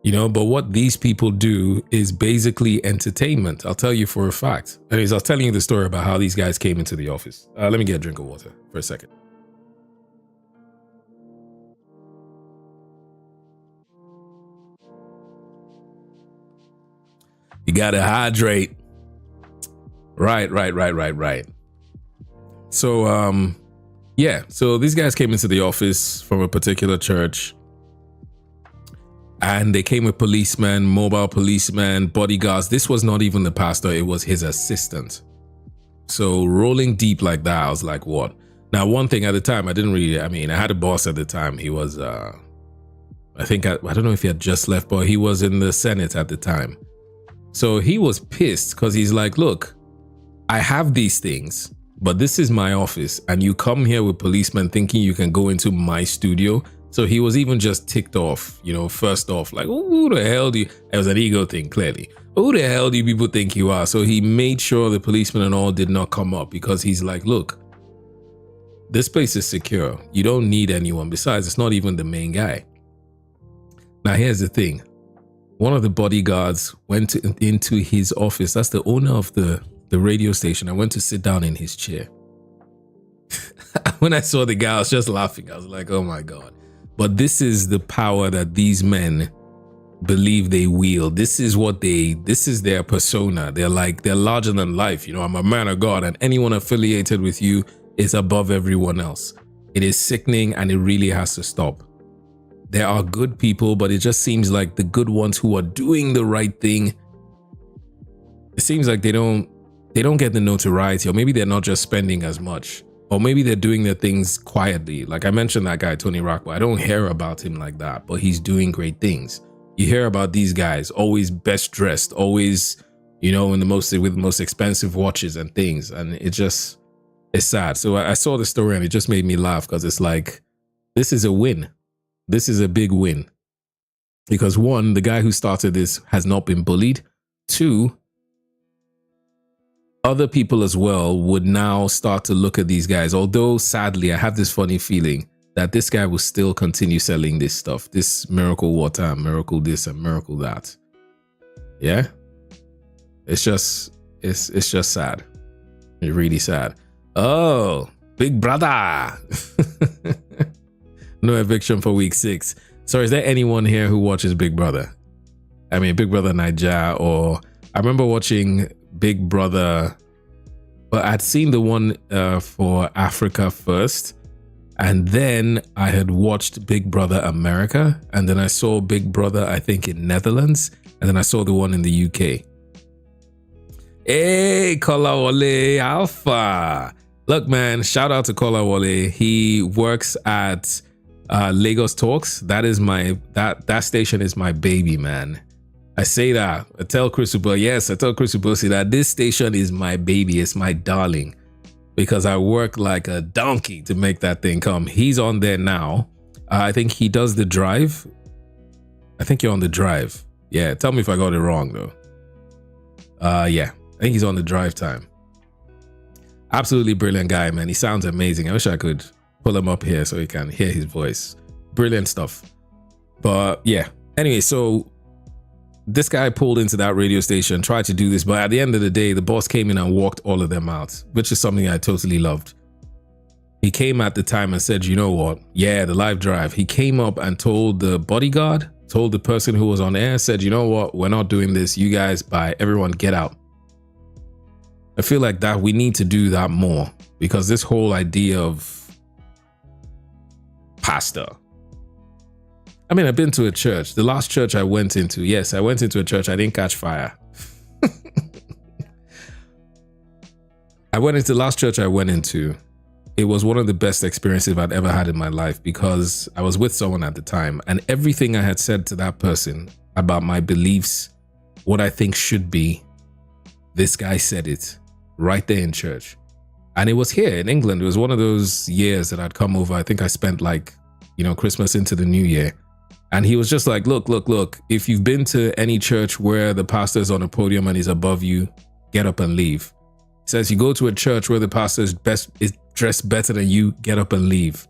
A: But what these people do is basically entertainment. I'll tell you for a fact. Anyways, I was telling you the story about how these guys came into the office. Let me get a drink of water for a second. You gotta hydrate. Right. So, so these guys came into the office from a particular church and they came with policemen, mobile policemen, bodyguards. This was not even the pastor, it was his assistant. So rolling deep like that, I was like, what? Now, one thing at the time, I had a boss at the time. He was, I don't know if he had just left, but he was in the Senate at the time. So he was pissed because he's like, look, I have these things, but this is my office and you come here with policemen thinking you can go into my studio So he was even just ticked off, you know, first off, like, who the hell do you, it was an ego thing, clearly. Who the hell do you people think you are? So he made sure the policemen and all did not come up, because he's like, look, this place is secure. You don't need anyone. Besides, it's not even the main guy. Now, here's the thing. One of the bodyguards went into his office. That's the owner of the radio station. I went to sit down in his chair. When I saw the guy, I was just laughing. I was like, oh my God. But this is the power that these men believe they wield. This is their persona. They're larger than life. You know, I'm a man of God, and anyone affiliated with you is above everyone else. It is sickening, and it really has to stop. There are good people, but it just seems like the good ones who are doing the right thing, it seems like they don't get the notoriety, or maybe they're not just spending as much. Or maybe they're doing their things quietly. Like I mentioned that guy, Tony Rockwell. I don't hear about him like that, but he's doing great things. You hear about these guys, always best dressed, always, you know, with the most expensive watches and things. And it's sad. So I saw the story and it just made me laugh, because it's like, this is a win. This is a big win. Because one, the guy who started this has not been bullied. Two, other people as well would now start to look at these guys. Although, sadly, I have this funny feeling that this guy will still continue selling this stuff. This miracle water and miracle this and miracle that. Yeah? It's just sad. It's really sad. Oh, Big Brother. No eviction for week 6. So is there anyone here who watches Big Brother? I mean, Big Brother Nigeria, or I remember watching Big Brother, but I'd seen the one for Africa first, and then I had watched Big Brother America, and then I saw Big Brother, I think, in Netherlands, and then I saw the one in the UK. Hey, Kolawole Alpha. Look, man, shout out to Kolawole. He works at Lagos Talks. That is that station is my baby, man. I say that. I tell Chris Ubosi that this station is my baby. It's my darling, because I work like a donkey to make that thing come. He's on there now. I think he does the drive. I think you're on the drive. Yeah, tell me if I got it wrong though. Yeah, I think he's on the drive time. Absolutely brilliant guy, man. He sounds amazing. I wish I could pull him up here so you can hear his voice. Brilliant stuff. But yeah, anyway, so this guy pulled into that radio station, tried to do this, but at the end of the day, the boss came in and walked all of them out, which is something I totally loved. He came at the time and said, you know what? Yeah, the live drive. He came up and told the bodyguard, told the person who was on air, said, you know what? We're not doing this. You guys, bye. Everyone get out. I feel like that we need to do that more, because this whole idea of pastor. I mean, I've been to a church. The last church I went into, yes, I went into a church. I didn't catch fire. The last church I went into, it was one of the best experiences I'd ever had in my life, because I was with someone at the time, and everything I had said to that person about my beliefs, what I think should be, this guy said it right there in church. And it was here in England. It was one of those years that I'd come over. I think I spent Christmas into the new year. And he was just like, look, if you've been to any church where the pastor is on a podium and he's above you, get up and leave. He says, you go to a church where the pastor is dressed better than you, get up and leave.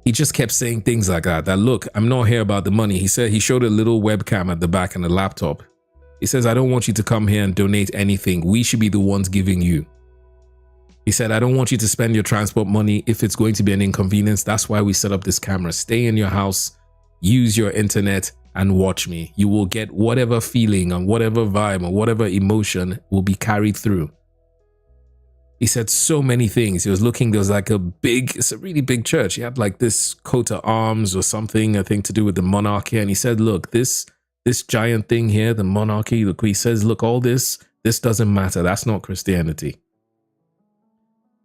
A: He just kept saying things like that, look, I'm not here about the money. He said, he showed a little webcam at the back and a laptop. He says, I don't want you to come here and donate anything. We should be the ones giving you. He said, I don't want you to spend your transport money if it's going to be an inconvenience. That's why we set up this camera. Stay in your house, use your internet, and watch me. You will get whatever feeling and whatever vibe or whatever emotion will be carried through. He said so many things. He was looking, there was like it's a really big church. He had like this coat of arms or something, I think to do with the monarchy. And he said, look, this giant thing here, the monarchy, look, he says, look, all this doesn't matter. That's not Christianity.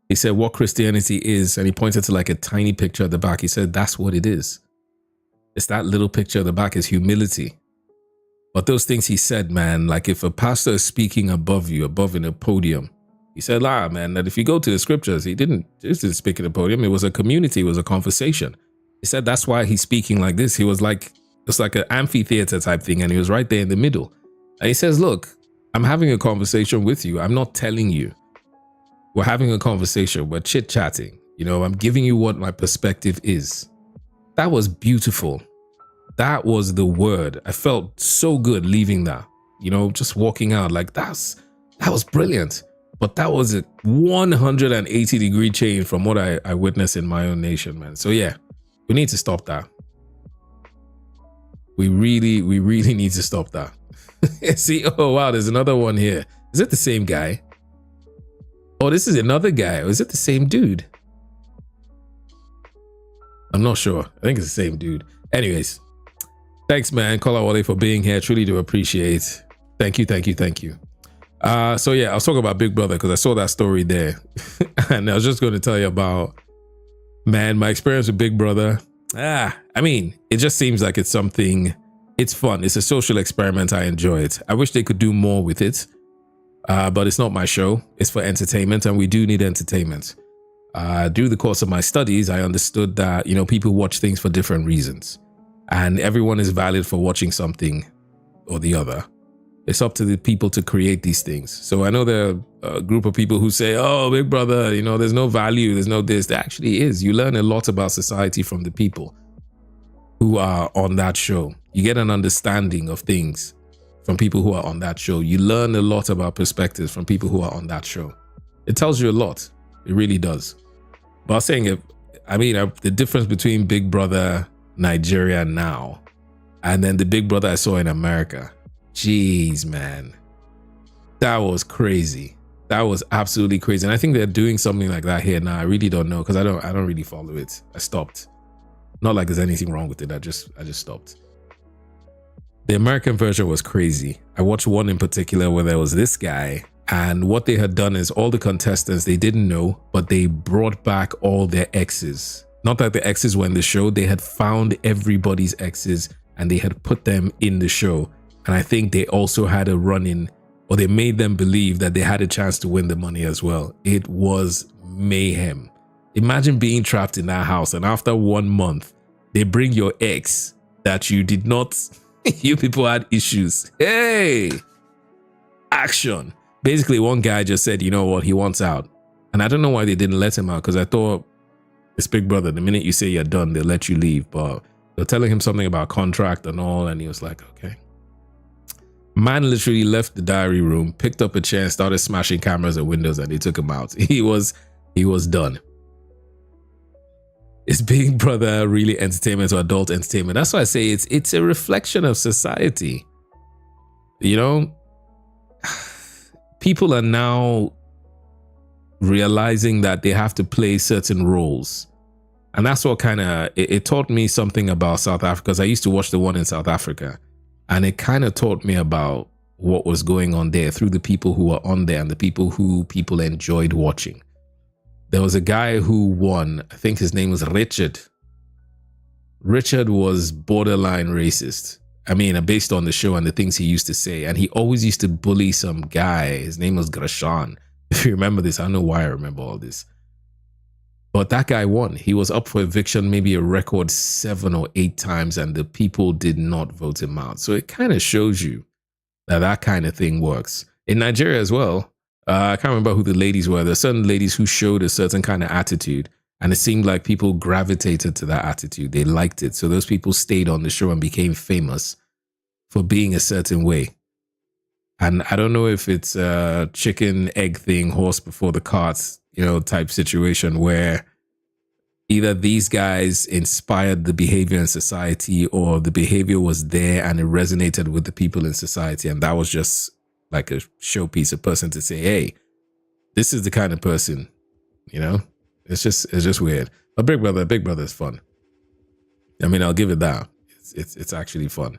A: He said what Christianity is, and he pointed to like a tiny picture at the back. He said, that's what it is. It's that little picture at the back is humility. But those things he said, man, like if a pastor is speaking above you, above in a podium, he said, man, that if you go to the scriptures, he didn't just speak at a podium. It was a community. It was a conversation. He said that's why he's speaking like this. He was like, it's like an amphitheater type thing, and he was right there in the middle. And he says, look, I'm having a conversation with you. I'm not telling you. We're having a conversation. We're chit-chatting. You know, I'm giving you what my perspective is. That was beautiful. That was the word. I felt so good leaving that, you know, just walking out like that was brilliant. But that was a 180-degree change from what I witnessed in my own nation, man. So yeah, we need to stop that. We really need to stop that. See, oh wow, there's another one here. Is it the same guy? Oh, this is another guy. Or is it the same dude? I'm not sure. I think it's the same dude. Anyways, thanks, man, Kolawole, for being here. Truly do appreciate. Thank you. So yeah, I was talking about Big Brother because I saw that story there. And I was just going to tell you about, man, my experience with Big Brother. I mean, it just seems like it's something, it's fun. It's a social experiment. I enjoy it. I wish they could do more with it. But it's not my show. It's for entertainment, and we do need entertainment. Through the course of my studies, I understood that, you know, people watch things for different reasons, and everyone is valid for watching something or the other. It's up to the people to create these things. So I know there are a group of people who say, oh, Big Brother, you know, there's no value, there's no this. There actually is. You learn a lot about society from the people who are on that show. You get an understanding of things from people who are on that show. You learn a lot about perspectives from people who are on that show. It tells you a lot. It really does. But I was saying, the difference between Big Brother Nigeria now and then the Big Brother I saw in America. Jeez, man. That was crazy. That was absolutely crazy. And I think they're doing something like that here now. I really don't know because I don't really follow it. I stopped. Not like there's anything wrong with it. I just stopped. The American version was crazy. I watched one in particular where there was this guy, and what they had done is all the contestants, they didn't know, but they brought back all their exes. Not that the exes were in the show. They had found everybody's exes and they had put them in the show. And I think they also had a run-in, or they made them believe that they had a chance to win the money as well. It was mayhem. Imagine being trapped in that house, and after 1 month, they bring your ex that you did not, you people had issues. Hey, action. Basically, one guy just said, you know what, he wants out. And I don't know why they didn't let him out, because I thought it's Big Brother. The minute you say you're done, they'll let you leave. But they're telling him something about contract and all, and he was like, okay. Man literally left the diary room, picked up a chair, started smashing cameras and windows, and they took him out. He was done. Is Big Brother really entertainment or adult entertainment? That's why I say it's a reflection of society. You know, people are now realizing that they have to play certain roles. And that's what kind of, it taught me something about South Africa, because I used to watch the one in South Africa. And it kind of taught me about what was going on there through the people who were on there and the people who people enjoyed watching. There was a guy who won. I think his name was Richard. Richard was borderline racist. I mean, based on the show and the things he used to say. And he always used to bully some guy. His name was Grashan. If you remember this, I don't know why I remember all this. But that guy won. He was up for eviction maybe a record 7 or 8 times, and the people did not vote him out. So it kind of shows you that that kind of thing works. In Nigeria as well, I can't remember who the ladies were. There are certain ladies who showed a certain kind of attitude, and it seemed like people gravitated to that attitude. They liked it. So those people stayed on the show and became famous for being a certain way. And I don't know if it's a chicken egg thing, horse before the cart, you know, type situation where either these guys inspired the behavior in society, or the behavior was there and it resonated with the people in society. And that was just like a showpiece, a person to say, hey, this is the kind of person, you know, it's just weird. But Big Brother is fun. I mean, I'll give it that. It's actually fun.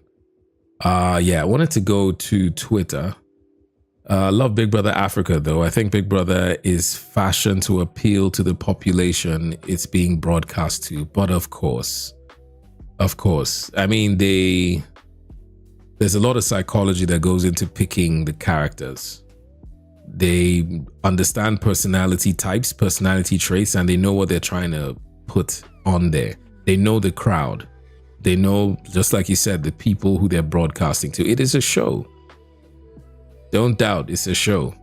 A: Yeah, I wanted to go to Twitter. Love Big Brother Africa, though. I think Big Brother is fashioned to appeal to the population it's being broadcast to. But of course, I mean, there's a lot of psychology that goes into picking the characters. They understand personality types, personality traits, and they know what they're trying to put on there. They know the crowd. They know, just like you said, the people who they're broadcasting to. It is a show. Don't doubt, it's a show.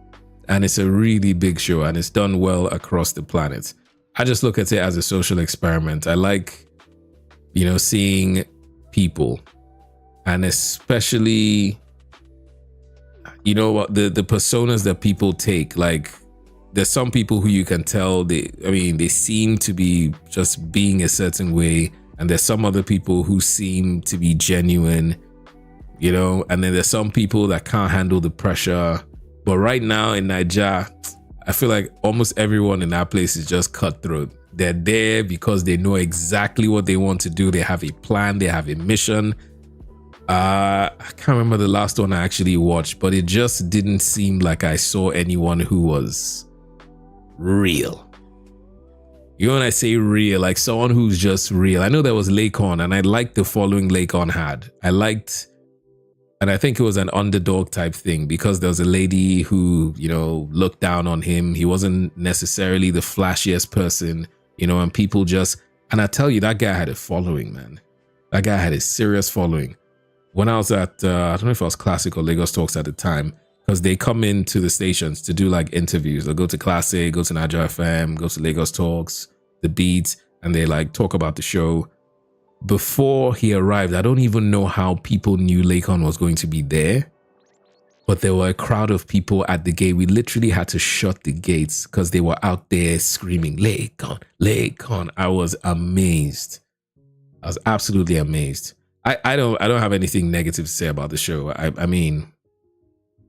A: And it's a really big show, and it's done well across the planet. I just look at it as a social experiment. I like, seeing people, and especially, what the personas that people take. Like, there's some people who you can tell they seem to be just being a certain way, and there's some other people who seem to be genuine, and then there's some people that can't handle the pressure. But right now in Nigeria, I feel like almost everyone in that place is just cutthroat. They're there because they know exactly what they want to do. They have a plan, they have a mission. I can't remember the last one I actually watched, but it just didn't seem like I saw anyone who was real. When I say real, like someone who's just real. I know there was Lakon, and I liked the following Lakon had. And I think it was an underdog type thing, because there was a lady who, looked down on him. He wasn't necessarily the flashiest person, and people and I tell you, that guy had a following, man. That guy had a serious following. When I was at, I don't know if it was Classic or Lagos Talks at the time, because they come into the stations to do like interviews. They'll go to Classic, go to Nigeria FM, go to Lagos Talks, The Beats, and they like talk about the show. Before he arrived, I don't even know how people knew Lakon was going to be there, but there were a crowd of people at the gate. We literally had to shut the gates because they were out there screaming, Lakon, Lakon. I was amazed. I was absolutely amazed. I don't have anything negative to say about the show. I mean,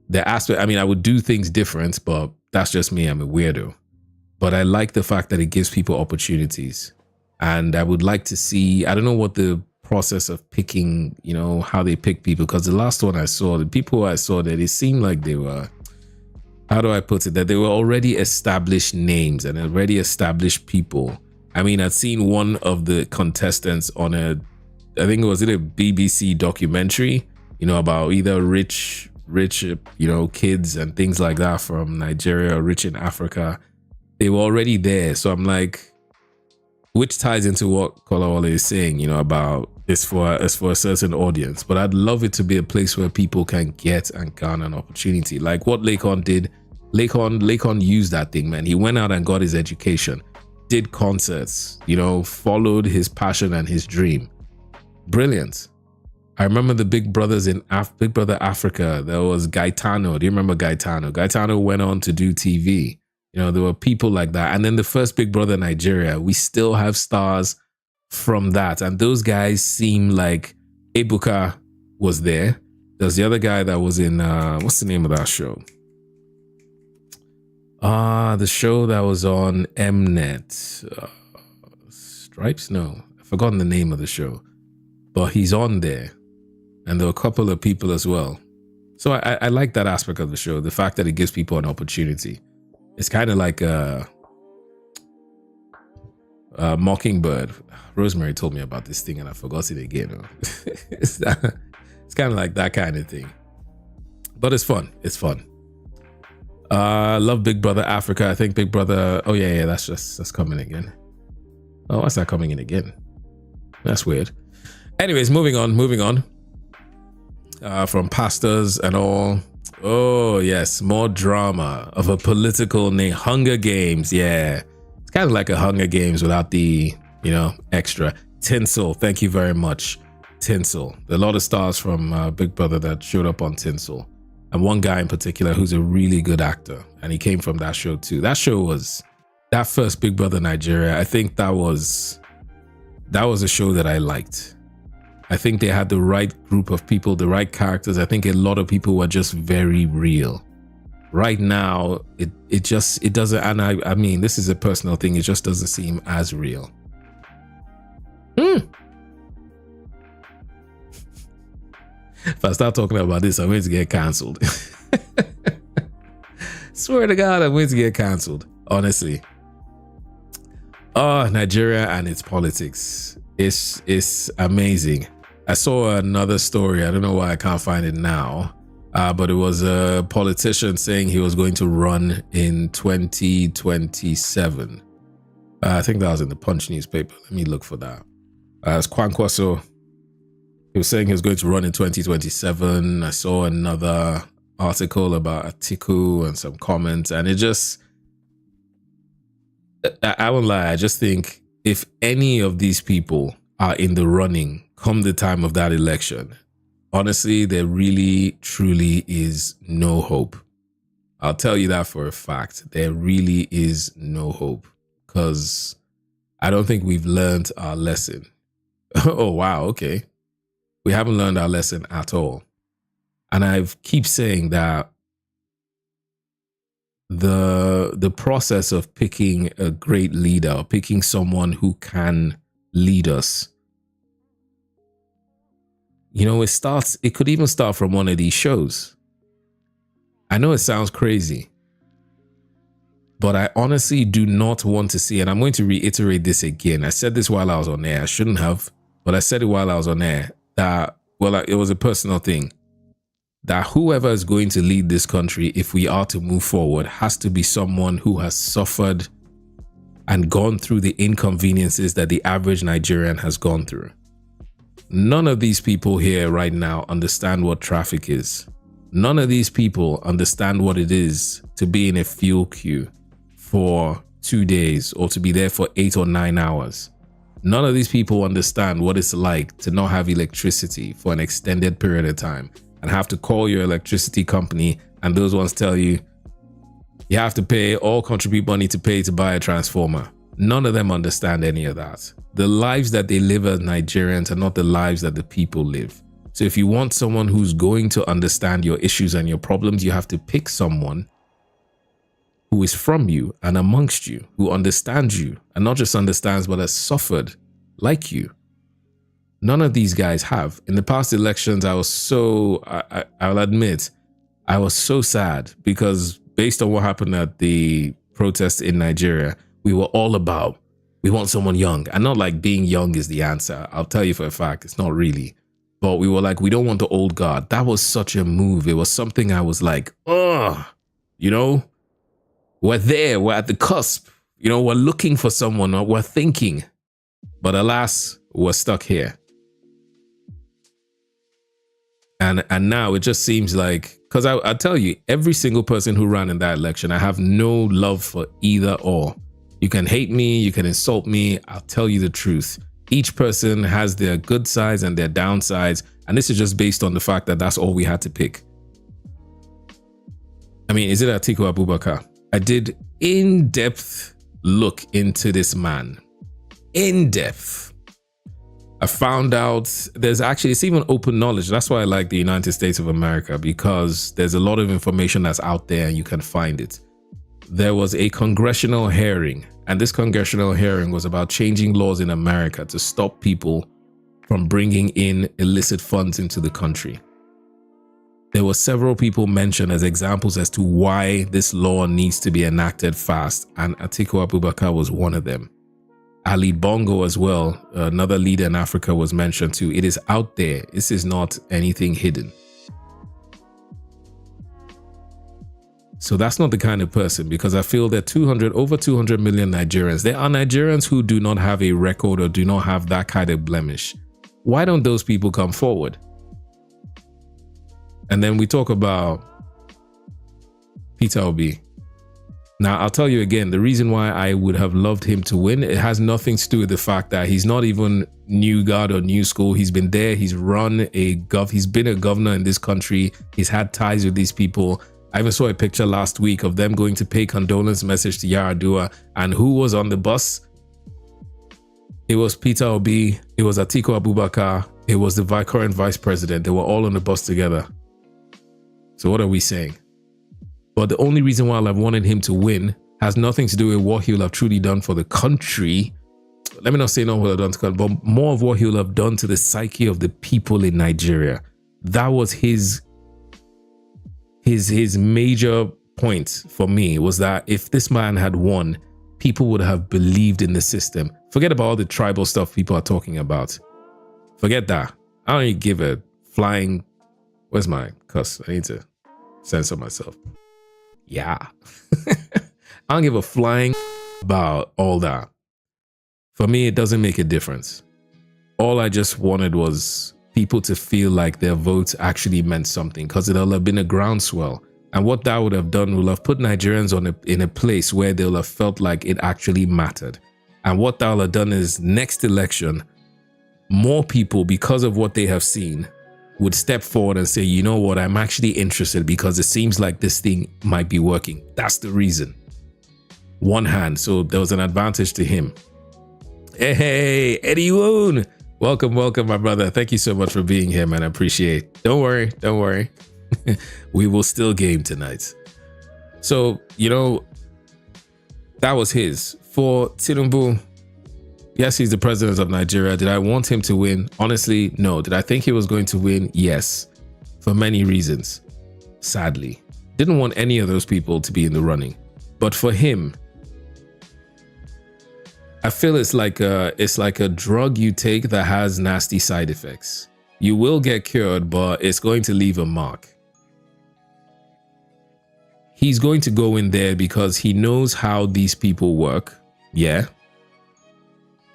A: the aspect, I would do things different, but that's just me. I'm a weirdo. But I like the fact that it gives people opportunities. And I would like to see, I don't know what the process of picking, how they pick people, because the last one I saw, the people I saw there, it seemed like they were, how do I put it, that they were already established names and already established people. I'd seen one of the contestants on I think it was a BBC documentary, about either rich, kids and things like that from Nigeria, rich in Africa. They were already there. So I'm like, which ties into what Kolawole is saying, about it's for a certain audience. But I'd love it to be a place where people can get and garner an opportunity. Like what Lakon did. Lakon used that thing, man. He went out and got his education, did concerts, followed his passion and his dream. Brilliant. I remember the big brothers in Big Brother Africa. There was Gaetano. Do you remember Gaetano? Gaetano went on to do TV. There were people like that. And then the first Big Brother Nigeria, we still have stars from that. And those guys seem like Ebuka was there. There's the other guy that was in, what's the name of that show? The show that was on Mnet. Stripes? No, I've forgotten the name of the show. But he's on there. And there were a couple of people as well. So I like that aspect of the show. The fact that it gives people an opportunity. It's kind of like a Mockingbird. Rosemary told me about this thing and I forgot it again. It's kind of like that kind of thing. But it's fun. It's fun. Love Big Brother Africa. I think Big Brother... Oh, yeah, that's coming again. Oh, what's that coming in again? That's weird. Anyways, moving on. From pastors and all... Oh, yes. More drama of a political name. Hunger Games. Yeah. It's kind of like a Hunger Games without the, extra. Tinsel. Thank you very much. Tinsel. There are a lot of stars from Big Brother that showed up on Tinsel. And one guy in particular who's a really good actor. And he came from that show too. That show was... That first Big Brother Nigeria, I think that was a show that I liked. I think they had the right group of people, the right characters. I think a lot of people were just very real. Right now, it doesn't, and I mean, this is a personal thing, it just doesn't seem as real. If I start talking about this, I'm going to get cancelled. Swear to God, I'm going to get cancelled, honestly. Oh, Nigeria and its politics. It's amazing. I saw another story. I don't know why I can't find it now. But it was a politician saying he was going to run in 2027. I think that was in the Punch newspaper. Let me look for that. As Kwankwaso, he was saying he was going to run in 2027. I saw another article about Atiku and some comments, and it just, I won't lie, I just think if any of these people are in the running come the time of that election, honestly, there really, truly is no hope. I'll tell you that for a fact. There really is no hope, because I don't think we've learned our lesson. Oh, wow, okay. We haven't learned our lesson at all. And I keep saying that the process of picking a great leader, or picking someone who can lead us, you know, it could even start from one of these shows. I know it sounds crazy, but I honestly do not want to see, and I'm going to reiterate this again. I said this while I was on air. I shouldn't have, but I said it while I was on air, that, well, it was a personal thing, that whoever is going to lead this country, if we are to move forward, has to be someone who has suffered and gone through the inconveniences that the average Nigerian has gone through. None of these people here right now understand what traffic is. None of these people understand what it is to be in a fuel queue for 2 days, or to be there for 8 or 9 hours. None of these people understand what it's like to not have electricity for an extended period of time and have to call your electricity company, and those ones tell you you have to pay or contribute money to pay to buy a transformer. None of them understand any of that. The lives that they live as Nigerians are not the lives that the people live. So if you want someone who's going to understand your issues and your problems, you have to pick someone who is from you and amongst you, who understands you, and not just understands, but has suffered like you. None of these guys have. In the past elections, I was so, I'll admit, I was so sad, because based on what happened at the protest in Nigeria, we were all about, we want someone young. And not like being young is the answer. I'll tell you for a fact, it's not really. But we were like, we don't want the old guard. That was such a move. It was something I was like, oh, you know, we're there, we're at the cusp. You know, we're looking for someone, we're thinking. But alas, we're stuck here. And now it just seems like, because I tell you, every single person who ran in that election, I have no love for either or. You can hate me, you can insult me, I'll tell you the truth. Each person has their good sides and their downsides, and this is just based on the fact that that's all we had to pick. I mean, is it Atiku Abubakar? I did in-depth look into this man. In-depth. I found out there's actually, it's even open knowledge. That's why I like the United States of America, because there's a lot of information that's out there and you can find it. There was a congressional hearing, and this congressional hearing was about changing laws in America to stop people from bringing in illicit funds into the country. There were several people mentioned as examples as to why this law needs to be enacted fast, and Atiku Abubakar was one of them. Ali Bongo as well, another leader in Africa, was mentioned too. It is out there. This is not anything hidden. So that's not the kind of person, because I feel that over 200 million Nigerians, there are Nigerians who do not have a record or do not have that kind of blemish. Why don't those people come forward? And then we talk about Peter Obi. Now, I'll tell you again, the reason why I would have loved him to win, it has nothing to do with the fact that he's not even new guard or new school. He's been there. He's he's been a governor in this country. He's had ties with these people. I even saw a picture last week of them going to pay condolence message to Yaradua. And who was on the bus? It was Peter Obi. It was Atiku Abubakar. It was the current vice president. They were all on the bus together. So what are we saying? But the only reason why I've wanted him to win has nothing to do with what he'll have truly done for the country. Let me not say not what he'll have done to the country, but more of what he'll have done to the psyche of the people in Nigeria. That was his major point for me, was that if this man had won, people would have believed in the system. Forget about all the tribal stuff people are talking about. Forget that. I don't even give a flying... Where's my cuss? I need to censor myself. Yeah. I don't give a flying about all that. For me, it doesn't make a difference. all I just wanted was people to feel like their votes actually meant something, because it'll have been a groundswell. And what that would have done will have put Nigerians in a place where they'll have felt like it actually mattered. And what that will have done is next election, more people, because of what they have seen, would step forward and say, you know what, I'm actually interested because it seems like this thing might be working. That's the reason. One hand. So there was an advantage to him. Hey, Eddie Woon. Welcome, my brother. Thank you so much for being here, man. I appreciate it. Don't worry. We will still game tonight. So, you know, that was his. For Tinubu, yes, he's the president of Nigeria. Did I want him to win? Honestly, no. Did I think he was going to win? Yes, for many reasons. Sadly, didn't want any of those people to be in the running. But for him, I feel it's like a drug you take that has nasty side effects. You will get cured, but it's going to leave a mark. He's going to go in there because he knows how these people work. Yeah.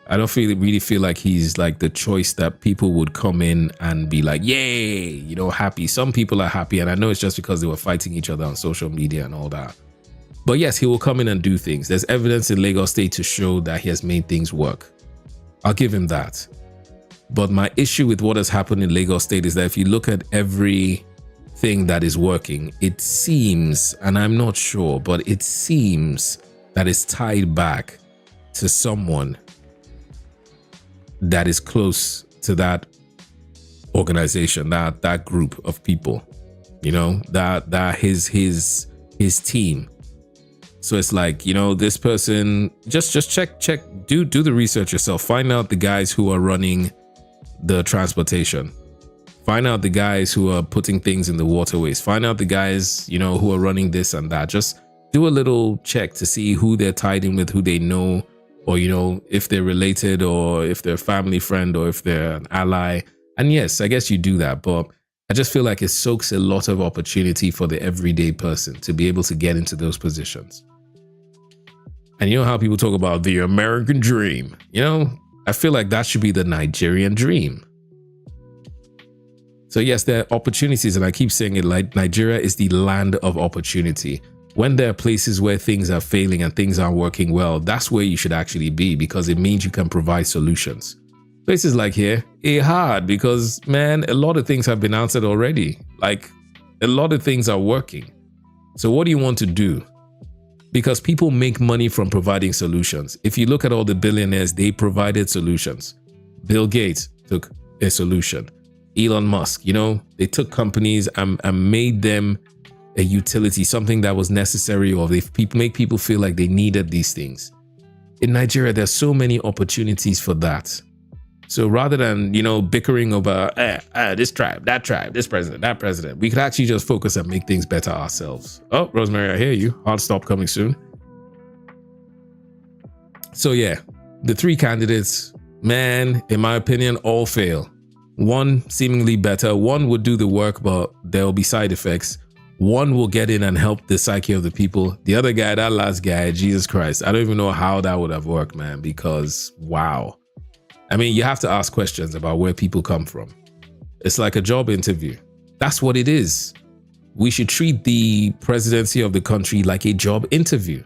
A: I don't really feel like he's like the choice that people would come in and be like, yay, you know, happy. Some people are happy, and I know it's just because they were fighting each other on social media and all that. But yes, he will come in and do things. There's evidence in Lagos State to show that he has made things work. I'll give him that. But my issue with what has happened in Lagos State is that if you look at everything that is working, it seems, and I'm not sure, but it seems that it's tied back to someone that is close to that organization, that group of people, you know, that his team. So it's like, you know, this person, just check, do the research yourself. Find out the guys who are running the transportation. Find out the guys who are putting things in the waterways. Find out the guys, you know, who are running this and that. Just do a little check to see who they're tied in with, who they know, or, you know, if they're related, or if they're a family friend, or if they're an ally. And yes, I guess you do that, but I just feel like it soaks a lot of opportunity for the everyday person to be able to get into those positions. And you know how people talk about the American dream? You know, I feel like that should be the Nigerian dream. So yes, there are opportunities, and I keep saying it, like Nigeria is the land of opportunity. When there are places where things are failing and things aren't working well, that's where you should actually be, because it means you can provide solutions. Places like here, it's hard because, man, a lot of things have been answered already. Like, a lot of things are working. So what do you want to do? Because people make money from providing solutions. If you look at all the billionaires, they provided solutions. Bill Gates took a solution. Elon Musk, you know, they took companies and made them a utility, something that was necessary, or they make people feel like they needed these things. In Nigeria, there's so many opportunities for that. So rather than, you know, bickering over this tribe, this president, that president, we could actually just focus and make things better ourselves. Oh, Rosemary, I hear you. Hard stop coming soon. So yeah, the three candidates, man, in my opinion, all fail. One seemingly better. One would do the work, but there'll be side effects. One will get in and help the psyche of the people. The other guy, that last guy, Jesus Christ, I don't even know how that would have worked, man, because wow. I mean, you have to ask questions about where people come from. It's like a job interview. That's what it is. We should treat the presidency of the country like a job interview.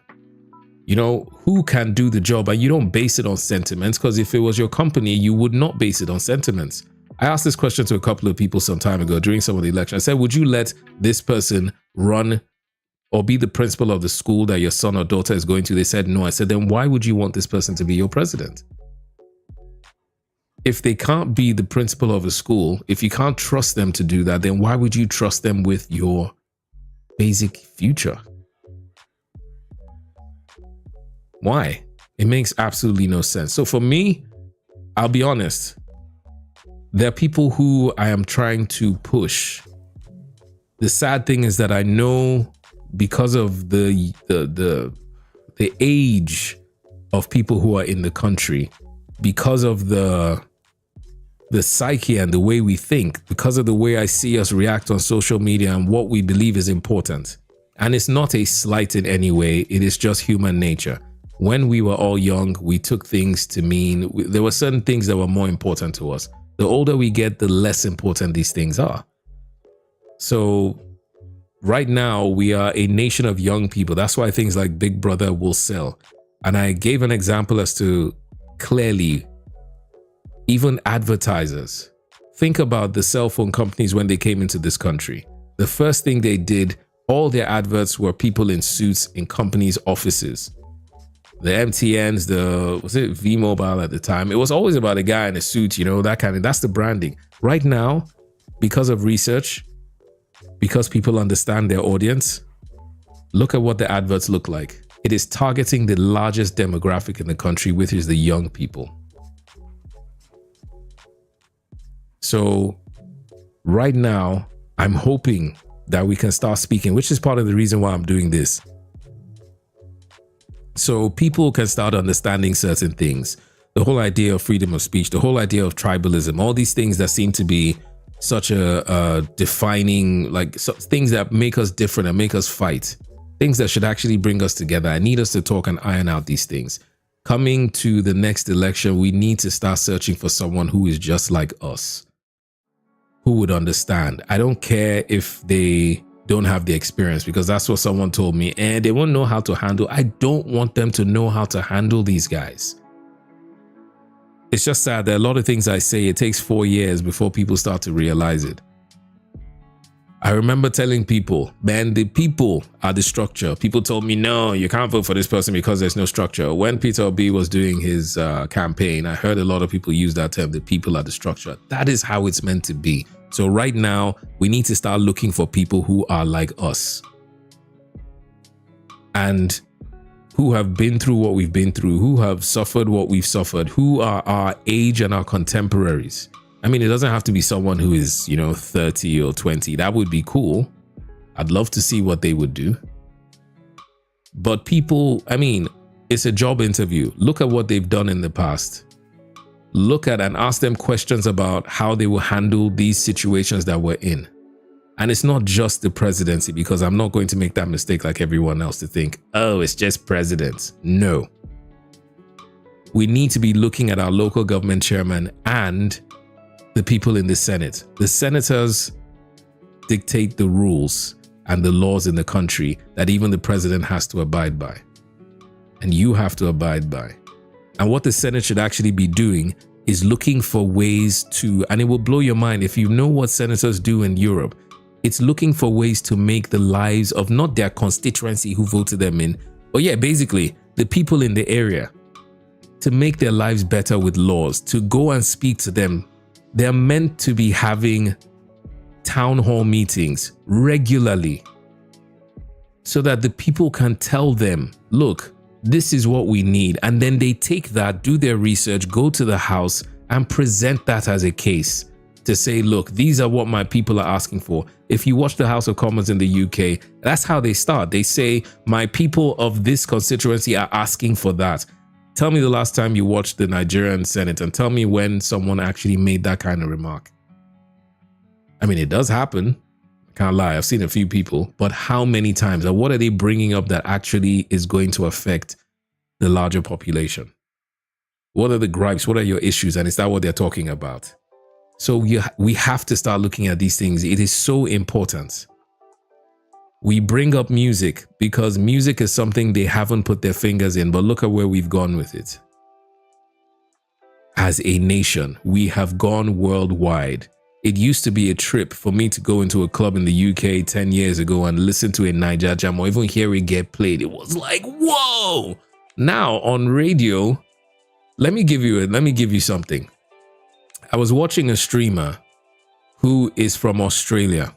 A: You know, who can do the job? And you don't base it on sentiments, because if it was your company, you would not base it on sentiments. I asked this question to a couple of people some time ago during some of the election. I said, would you let this person run or be the principal of the school that your son or daughter is going to? They said no. I said, then why would you want this person to be your president? If they can't be the principal of a school, if you can't trust them to do that, then why would you trust them with your basic future? Why? It makes absolutely no sense. So for me, I'll be honest, there are people who I am trying to push. The sad thing is that I know, because of the age of people who are in the country, because of the psyche and the way we think, because of the way I see us react on social media and what we believe is important. And it's not a slight in any way. It is just human nature. When we were all young, we took things to mean there were certain things that were more important to us. The older we get, the less important these things are. So right now, we are a nation of young people. That's why things like Big Brother will sell. And I gave an example as to clearly, even advertisers. Think about the cell phone companies when they came into this country. The first thing they did, all their adverts were people in suits in companies' offices. The MTNs, was it V-Mobile at the time? It was always about a guy in a suit, you know, that kind of, that's the branding. Right now, because of research, because people understand their audience, look at what the adverts look like. It is targeting the largest demographic in the country, which is the young people. So right now, I'm hoping that we can start speaking, which is part of the reason why I'm doing this. So people can start understanding certain things. The whole idea of freedom of speech, the whole idea of tribalism, all these things that seem to be such a defining, like things that make us different and make us fight, things that should actually bring us together. I need us to talk and iron out these things. Coming to the next election, we need to start searching for someone who is just like us, who would understand. I don't care if they don't have the experience, because that's what someone told me, and they won't know how to handle. I don't want them to know how to handle these guys. It's just sad that a lot of things I say, it takes 4 years before people start to realize it. I remember telling people, man, the people are the structure. People told me, no, you can't vote for this person because there's no structure. When Peter Obi was doing his campaign, I heard a lot of people use that term, the people are the structure. That is how it's meant to be. So right now, we need to start looking for people who are like us and who have been through what we've been through, who have suffered what we've suffered, who are our age and our contemporaries. I mean, it doesn't have to be someone who is, 30 or 20. That would be cool. I'd love to see what they would do. But people, I mean, it's a job interview. Look at what they've done in the past. Look at and ask them questions about how they will handle these situations that we're in. And it's not just the presidency, because I'm not going to make that mistake like everyone else to think, oh, it's just presidents. No. We need to be looking at our local government chairman and the people in the Senate. The senators dictate the rules and the laws in the country that even the president has to abide by. And you have to abide by. And what the Senate should actually be doing is looking for ways to, and it will blow your mind if you know what senators do in Europe. It's looking for ways to make the lives of not their constituency who voted them in, but yeah, basically the people in the area, to make their lives better with laws, to go and speak to them. They're meant to be having town hall meetings regularly so that the people can tell them, look, this is what we need. And then they take that, do their research, go to the House and present that as a case to say, look, these are what my people are asking for. If you watch the House of Commons in the UK, that's how they start. They say, my people of this constituency are asking for that. Tell me the last time you watched the Nigerian Senate and tell me when someone actually made that kind of remark. I mean, it does happen. Can't lie, I've seen a few people, but how many times, and what are they bringing up that actually is going to affect the larger population? What are the gripes? What are your issues? And is that what they're talking about? So we have to start looking at these things. It is so important. We bring up music because music is something they haven't put their fingers in, but look at where we've gone with it. As a nation, we have gone worldwide. It used to be a trip for me to go into a club in the UK 10 years ago and listen to a Niger jam or even hear it get played. It was like, whoa! Now on radio, let me give you something. I was watching a streamer who is from Australia,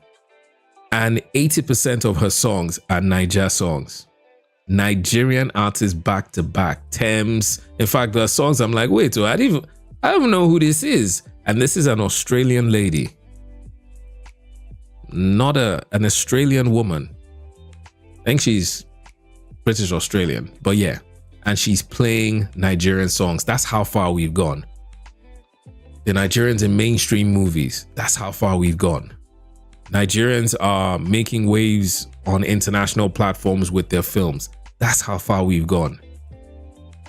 A: and 80% of her songs are Niger songs. Nigerian artists back to back. Thames. In fact, there are songs I'm like, wait, I don't even know who this is. And this is an Australian lady, not an Australian woman. I think she's British Australian, but yeah. And she's playing Nigerian songs. That's how far we've gone. The Nigerians in mainstream movies, that's how far we've gone. Nigerians are making waves on international platforms with their films. That's how far we've gone.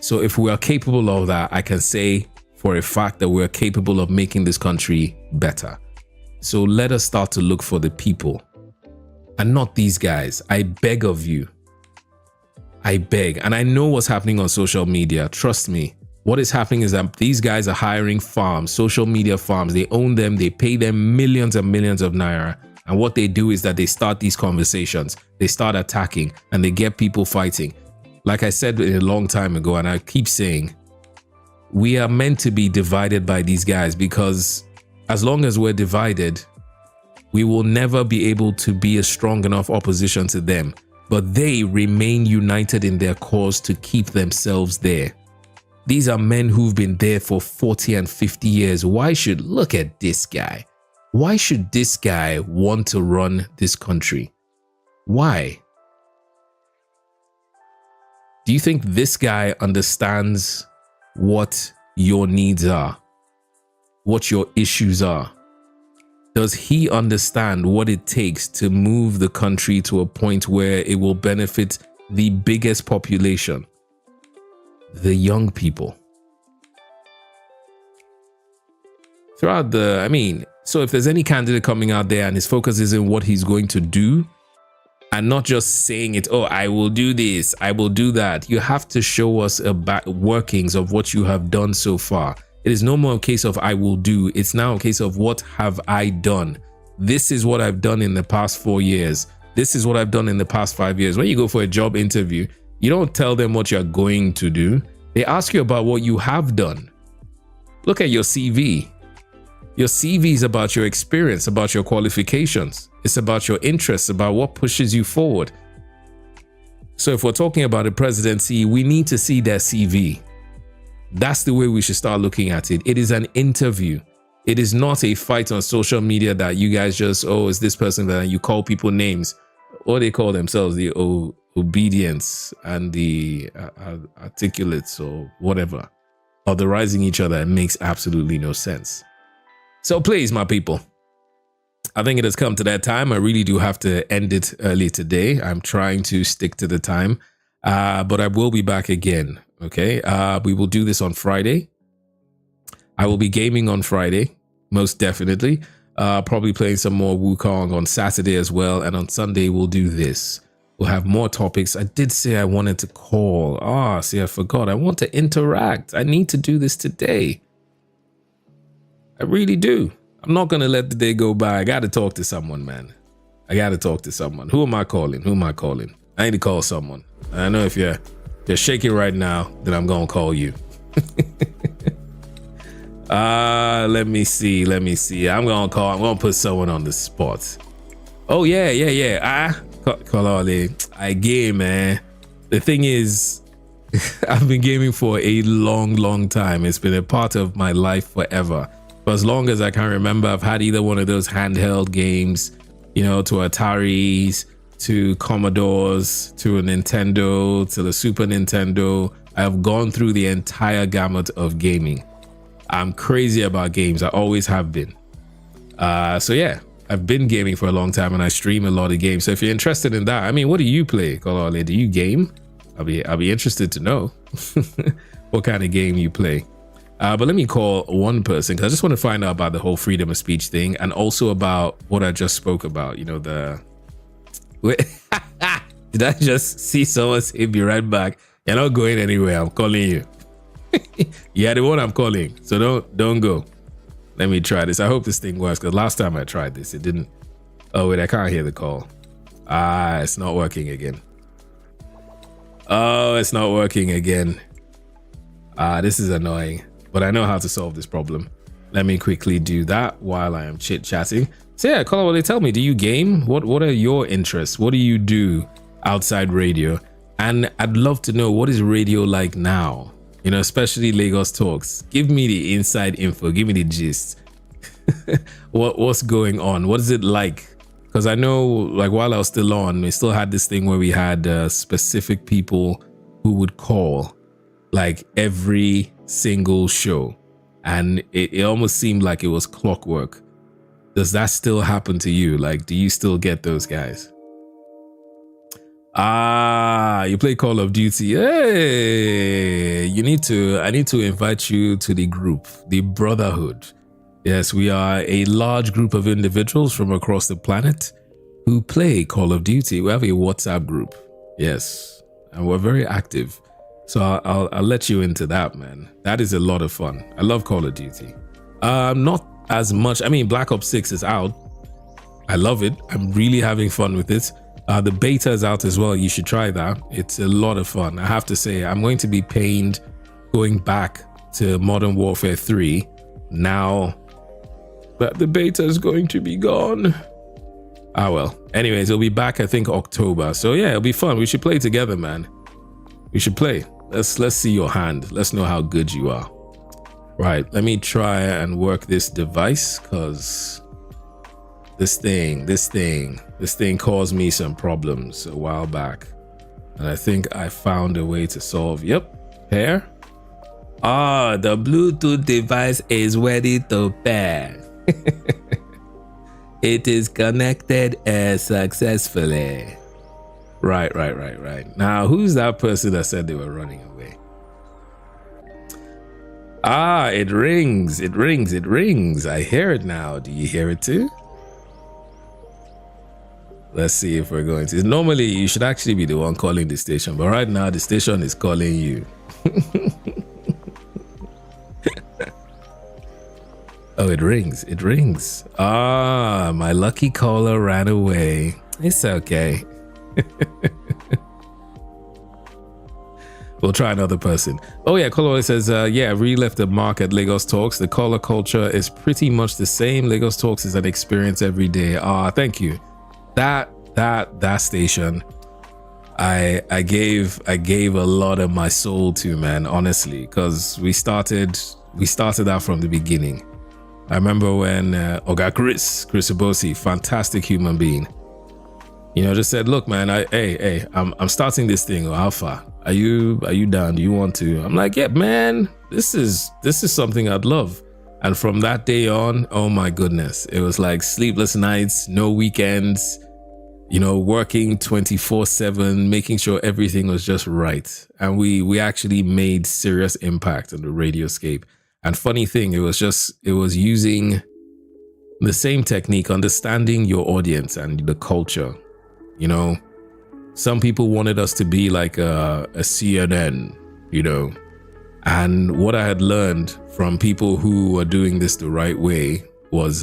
A: So if we are capable of that, I can say for a fact that we're capable of making this country better. So let us start to look for the people and not these guys. I beg of you. I beg. And I know what's happening on social media. Trust me. What is happening is that these guys are hiring farms, social media farms. They own them. They pay them millions and millions of naira. And what they do is that they start these conversations. They start attacking and they get people fighting. Like I said a long time ago, and I keep saying, we are meant to be divided by these guys, because as long as we're divided, we will never be able to be a strong enough opposition to them. But they remain united in their cause to keep themselves there. These are men who've been there for 40 and 50 years. Look at this guy. Why should this guy want to run this country? Why? Do you think this guy understands what your needs are? What your issues are? Does he understand what it takes to move the country to a point where it will benefit the biggest population? The young people. So if there's any candidate coming out there and his focus is in what he's going to do and not just saying it, oh, I will do this, I will do that. You have to show us about workings of what you have done so far. It is no more a case of I will do. It's now a case of what have I done? This is what I've done in the past 4 years. This is what I've done in the past 5 years. When you go for a job interview, you don't tell them what you're going to do. They ask you about what you have done. Look at your CV. Your CV is about your experience, about your qualifications. It's about your interests, about what pushes you forward. So if we're talking about a presidency, we need to see their CV. That's the way we should start looking at it. It is an interview. It is not a fight on social media that you guys just, oh, it's this person, that you call people names. Or they call themselves the obedience and the articulates or whatever. Otherizing each other. It makes absolutely no sense. So please, my people, I think it has come to that time. I really do have to end it early today. I'm trying to stick to the time, but I will be back again. Okay, we will do this on Friday. I will be gaming on Friday, most definitely. Probably playing some more Wukong on Saturday as well. And on Sunday, we'll do this. We'll have more topics. I did say I wanted to call. See, I forgot. I want to interact. I need to do this today. I really do. I'm not going to let the day go by. I got to talk to someone, man. I got to talk to someone. Who am I calling? I need to call someone. I know if you're shaking right now, then I'm going to call you. Let me see. I'm going to put someone on the spot. Oh, yeah. I game, man. The thing is, I've been gaming for a long time. It's been a part of my life forever. For as long as I can remember, I've had either one of those handheld games, to Ataris, to Commodores, to a Nintendo, to the Super Nintendo. I have gone through the entire gamut of gaming. I'm crazy about games. I always have been. So yeah, I've been gaming for a long time and I stream a lot of games. So if you're interested in that, what do you play, Kolole? Do you game? I'll be interested to know what kind of game you play. But let me call one person because I just want to find out about the whole freedom of speech thing and also about what I just spoke about. Did I just see someone say be right back? You're not going anywhere. I'm calling you. Yeah, the one I'm calling. So don't go. Let me try this. I hope this thing works because last time I tried this, it didn't. Oh wait, I can't hear the call. It's not working again. Oh, it's not working again. This is annoying. But I know how to solve this problem. Let me quickly do that while I am chit-chatting. So yeah, Kolawole, tell me, do you game? What are your interests? What do you do outside radio? And I'd love to know, what is radio like now? Especially Lagos Talks. Give me the inside info. Give me the gist. What's going on? What is it like? Because I know, like, while I was still on, we still had this thing where we had specific people who would call, like, every single show. And it almost seemed like it was clockwork. Does that still happen to you? Like, do you still get those guys? Ah, you play Call of Duty. Hey, I need to invite you to the group, the Brotherhood. Yes, we are a large group of individuals from across the planet who play Call of Duty. We have a WhatsApp group. Yes, and we're very active. So I'll let you into that, man. That is a lot of fun. I love Call of Duty. Not as much. I mean, Black Ops 6 is out. I love it. I'm really having fun with it. The beta is out as well. You should try that. It's a lot of fun. I have to say, I'm going to be pained going back to Modern Warfare 3 now that the beta is going to be gone. Ah, well. Anyways, it'll be back, I think, October. So yeah, it'll be fun. We should play together, man. We should play. Let's see your hand. Let's know how good you are. Right, let me try and work this device, because this thing caused me some problems a while back, and I think I found a way to solve. Yep, pair. Ah, the Bluetooth device is ready to pair. It is connected successfully. Right. Now, who's that person that said they were running away? Ah, it rings. I hear it now. Do you hear it too? Let's see if we're going to. Normally, you should actually be the one calling the station, but right now, the station is calling you. Oh, it rings. Ah, my lucky caller ran away. It's okay. We'll try another person. Oh yeah, Color says, yeah, I really left a mark at Lagos Talks. The color culture is pretty much the same. Lagos Talks is an experience every day. Ah, thank you. That station, I gave a lot of my soul to, man, honestly, because we started out from the beginning. I remember when Oga Chris Obosi, fantastic human being, you know, just said, look, man, I'm starting this thing. How far? Are you down? Do you want to? I'm like, yeah, man, this is something I'd love. And from that day on, oh my goodness, it was like sleepless nights, no weekends, you know, working 24/7, making sure everything was just right. And we actually made serious impact on the radioscape. And funny thing, it was using the same technique, understanding your audience and the culture. You know, some people wanted us to be like a CNN, you know, and what I had learned from people who were doing this the right way was,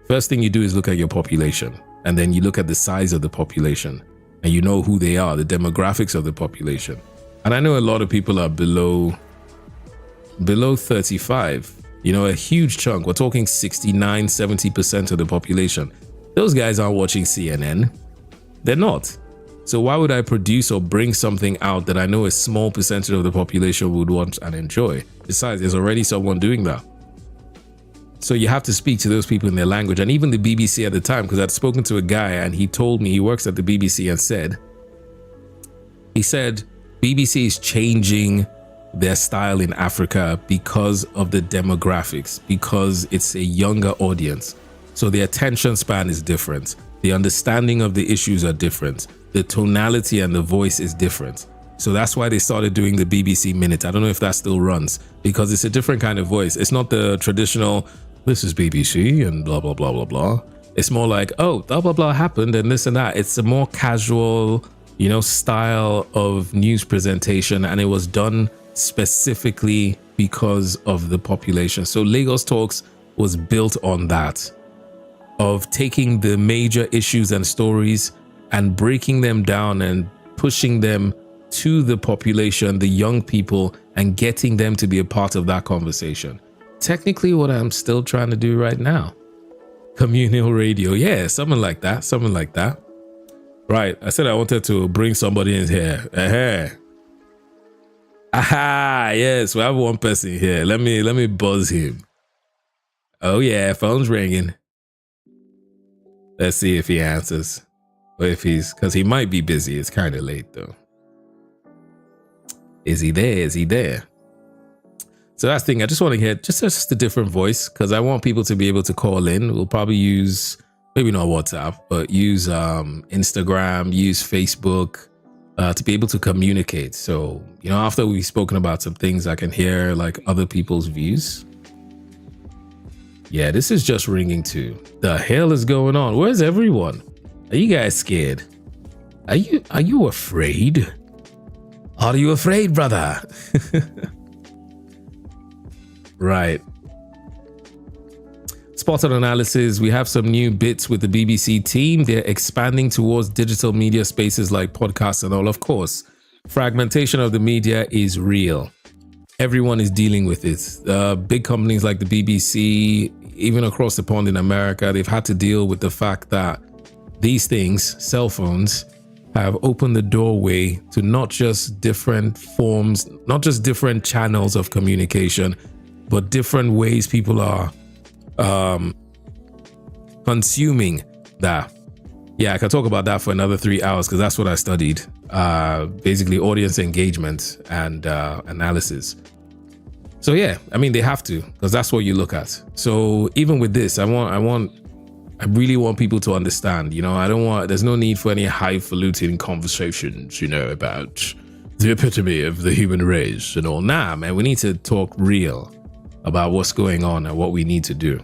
A: first thing you do is look at your population, and then you look at the size of the population, and you know who they are, the demographics of the population. And I know a lot of people are below 35, you know, a huge chunk. We're talking 69-70% of the population. Those guys aren't watching CNN. They're not. So why would I produce or bring something out that I know a small percentage of the population would want and enjoy? Besides, there's already someone doing that. So you have to speak to those people in their language. And even the BBC at the time, because I'd spoken to a guy and he told me he works at the BBC and said BBC is changing their style in Africa because of the demographics, because it's a younger audience. So the attention span is different. The understanding of the issues are different. The tonality and the voice is different. So that's why they started doing the BBC Minute. I don't know if that still runs, because it's a different kind of voice. It's not the traditional, this is BBC and blah, blah, blah, blah, blah. It's more like, oh, blah, blah, blah happened and this and that. It's a more casual, you know, style of news presentation, and it was done specifically because of the population. So Lagos Talks was built on that, of taking the major issues and stories and breaking them down and pushing them to the population, the young people, and getting them to be a part of that conversation. Technically what I'm still trying to do right now. Communal radio. Yeah, something like that. Right, I said I wanted to bring somebody in here. Aha, yes, we have one person here. Let me buzz him. Oh yeah, phone's ringing. Let's see if he answers. Or if because he might be busy. It's kind of late though. Is he there? So that's the thing. I just want to hear just a different voice, because I want people to be able to call in. We'll probably use maybe not WhatsApp, but use Instagram, use Facebook to be able to communicate. So, after we've spoken about some things, I can hear like other people's views. Yeah, this is just ringing too. The hell is going on? Where's everyone? Are you guys scared? Are you afraid? Are you afraid, brother? Right. Spot on analysis. We have some new bits with the BBC team. They're expanding towards digital media spaces like podcasts and all. Of course, fragmentation of the media is real. Everyone is dealing with it. Big companies like the BBC, even across the pond in America, they've had to deal with the fact that these things, cell phones, have opened the doorway to not just different forms, not just different channels of communication, but different ways people are consuming that. Yeah, I can talk about that for another 3 hours because that's what I studied. Basically audience engagement and analysis. So yeah, I mean, they have to, because that's what you look at. So even with this, I really want people to understand, there's no need for any highfalutin conversations, about the epitome of the human race and all. Nah, man, we need to talk real about what's going on and what we need to do.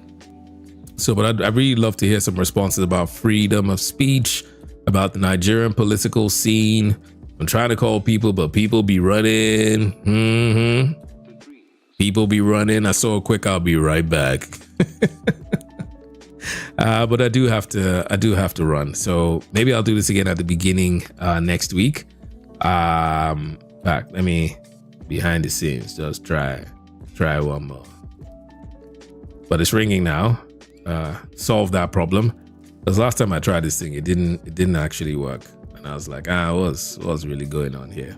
A: So, but I'd really love to hear some responses about freedom of speech, about the Nigerian political scene. I'm trying to call people, but people be running. People be running. I saw a quick, I'll be right back. But I do have to run. So maybe I'll do this again at the beginning next week. Let me behind the scenes just try one more. But it's ringing now. Solve that problem. Because last time I tried this thing, it didn't actually work, and I was like, what's really going on here?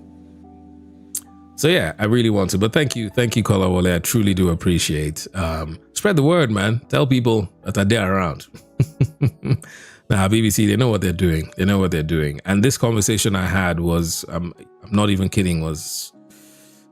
A: So yeah, I really want to. But thank you, Kolawole. I truly do appreciate. Spread the word, man. Tell people that they're around. Now, BBC, they know what they're doing. They know what they're doing. And this conversation I had was, I'm not even kidding, was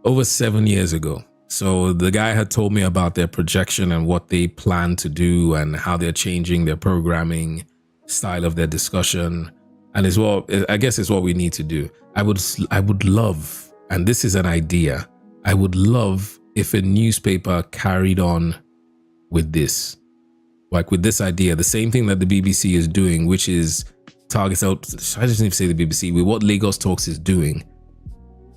A: over 7 years ago. So the guy had told me about their projection and what they plan to do and how they're changing their programming style of their discussion. And as well, I guess it's what we need to do. I would love, and this is an idea, I would love if a newspaper carried on with this, like with this idea, the same thing that the BBC is doing, which is targets out, I just need to say the BBC, with what Lagos Talks is doing,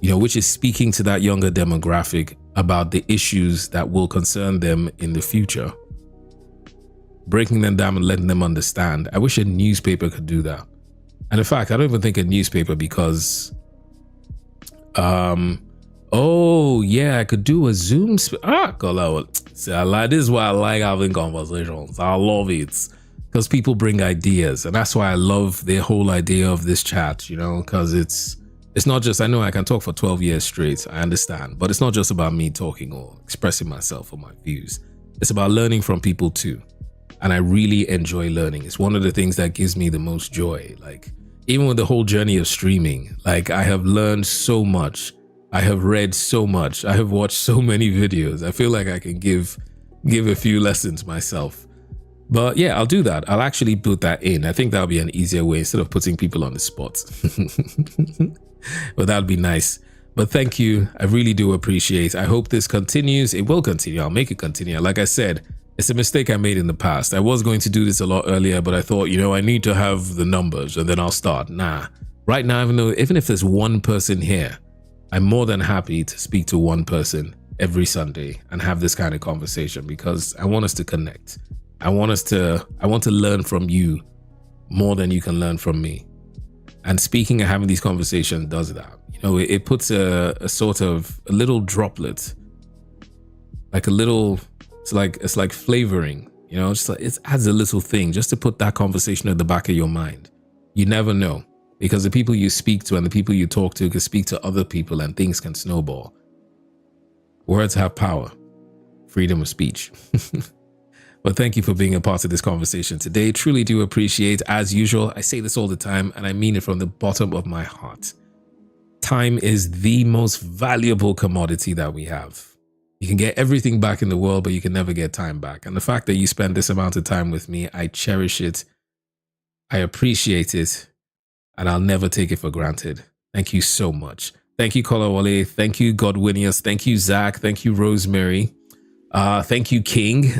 A: which is speaking to that younger demographic about the issues that will concern them in the future, breaking them down and letting them understand. I wish a newspaper could do that. And in fact, I don't even think a newspaper, because I could do a Zoom. This is why I like having conversations. I love it because people bring ideas, and that's why I love the whole idea of this chat. Because it's not just, I know I can talk for 12 years straight, I understand, but it's not just about me talking or expressing myself or my views. It's about learning from people too. And I really enjoy learning. It's one of the things that gives me the most joy. Like, even with the whole journey of streaming, like, I have learned so much. I have read so much. I have watched so many videos. I feel like I can give a few lessons myself. But yeah, I'll do that. I'll actually put that in. I think that'll be an easier way instead of putting people on the spot. But that'd be nice. But thank you. I really do appreciate. I hope this continues. It will continue. I'll make it continue. Like I said, it's a mistake I made in the past. I was going to do this a lot earlier, but I thought, I need to have the numbers and then I'll start. Nah. Right now, even if there's one person here, I'm more than happy to speak to one person every Sunday and have this kind of conversation, because I want us to connect. I want to learn from you more than you can learn from me. And speaking and having these conversations does that. It puts a sort of a little droplet, like a little, it's like flavoring, just like, it adds a little thing just to put that conversation at the back of your mind. You never know, because the people you speak to and the people you talk to can speak to other people and things can snowball. Words have power, freedom of speech. But thank you for being a part of this conversation today. Truly do appreciate. As usual, I say this all the time and I mean it from the bottom of my heart. Time is the most valuable commodity that we have. You can get everything back in the world, but you can never get time back. And the fact that you spend this amount of time with me, I cherish it I appreciate it, and I'll never take it for granted. Thank you so much. Thank you, Kolawole. Thank you, Godwinius. Thank you, Zach. Thank you, Rosemary. Thank you, King.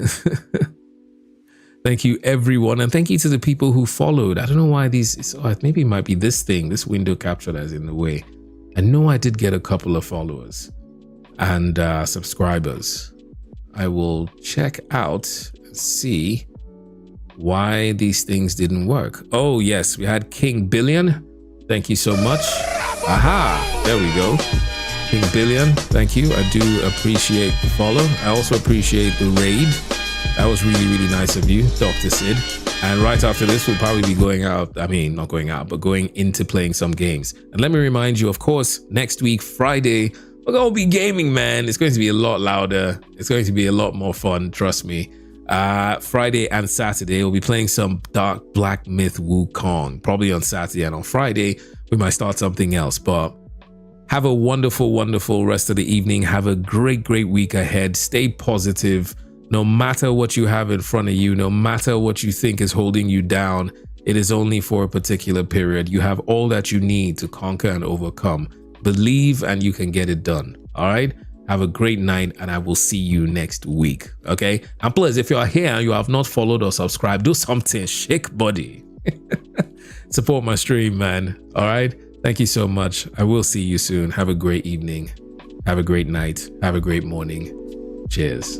A: Thank you, everyone. And thank you to the people who followed. I don't know why these, maybe it might be this thing, this window capture that's in the way. I know I did get a couple of followers and subscribers. I will check out and see why these things didn't work. Oh, yes, we had King Billion. Thank you so much. Aha, there we go. King Billion, thank you. I do appreciate the follow. I also appreciate the raid. That was really, really nice of you, Dr. Sid. And right after this, we'll probably be going out. I mean, not going out, but going into playing some games. And let me remind you, of course, next week, Friday, we're going to be gaming, man. It's going to be a lot louder. It's going to be a lot more fun, trust me. Friday and Saturday, we'll be playing some Dark Black Myth Wukong. Probably on Saturday, and on Friday, we might start something else. But have a wonderful, wonderful rest of the evening. Have a great, great week ahead. Stay positive. No matter what you have in front of you, no matter what you think is holding you down, it is only for a particular period. You have all that you need to conquer and overcome. Believe and you can get it done. All right? Have a great night, and I will see you next week. Okay? And please, if you are here and you have not followed or subscribed, do something. Shake body. Support my stream, man. All right? Thank you so much. I will see you soon. Have a great evening. Have a great night. Have a great morning. Cheers.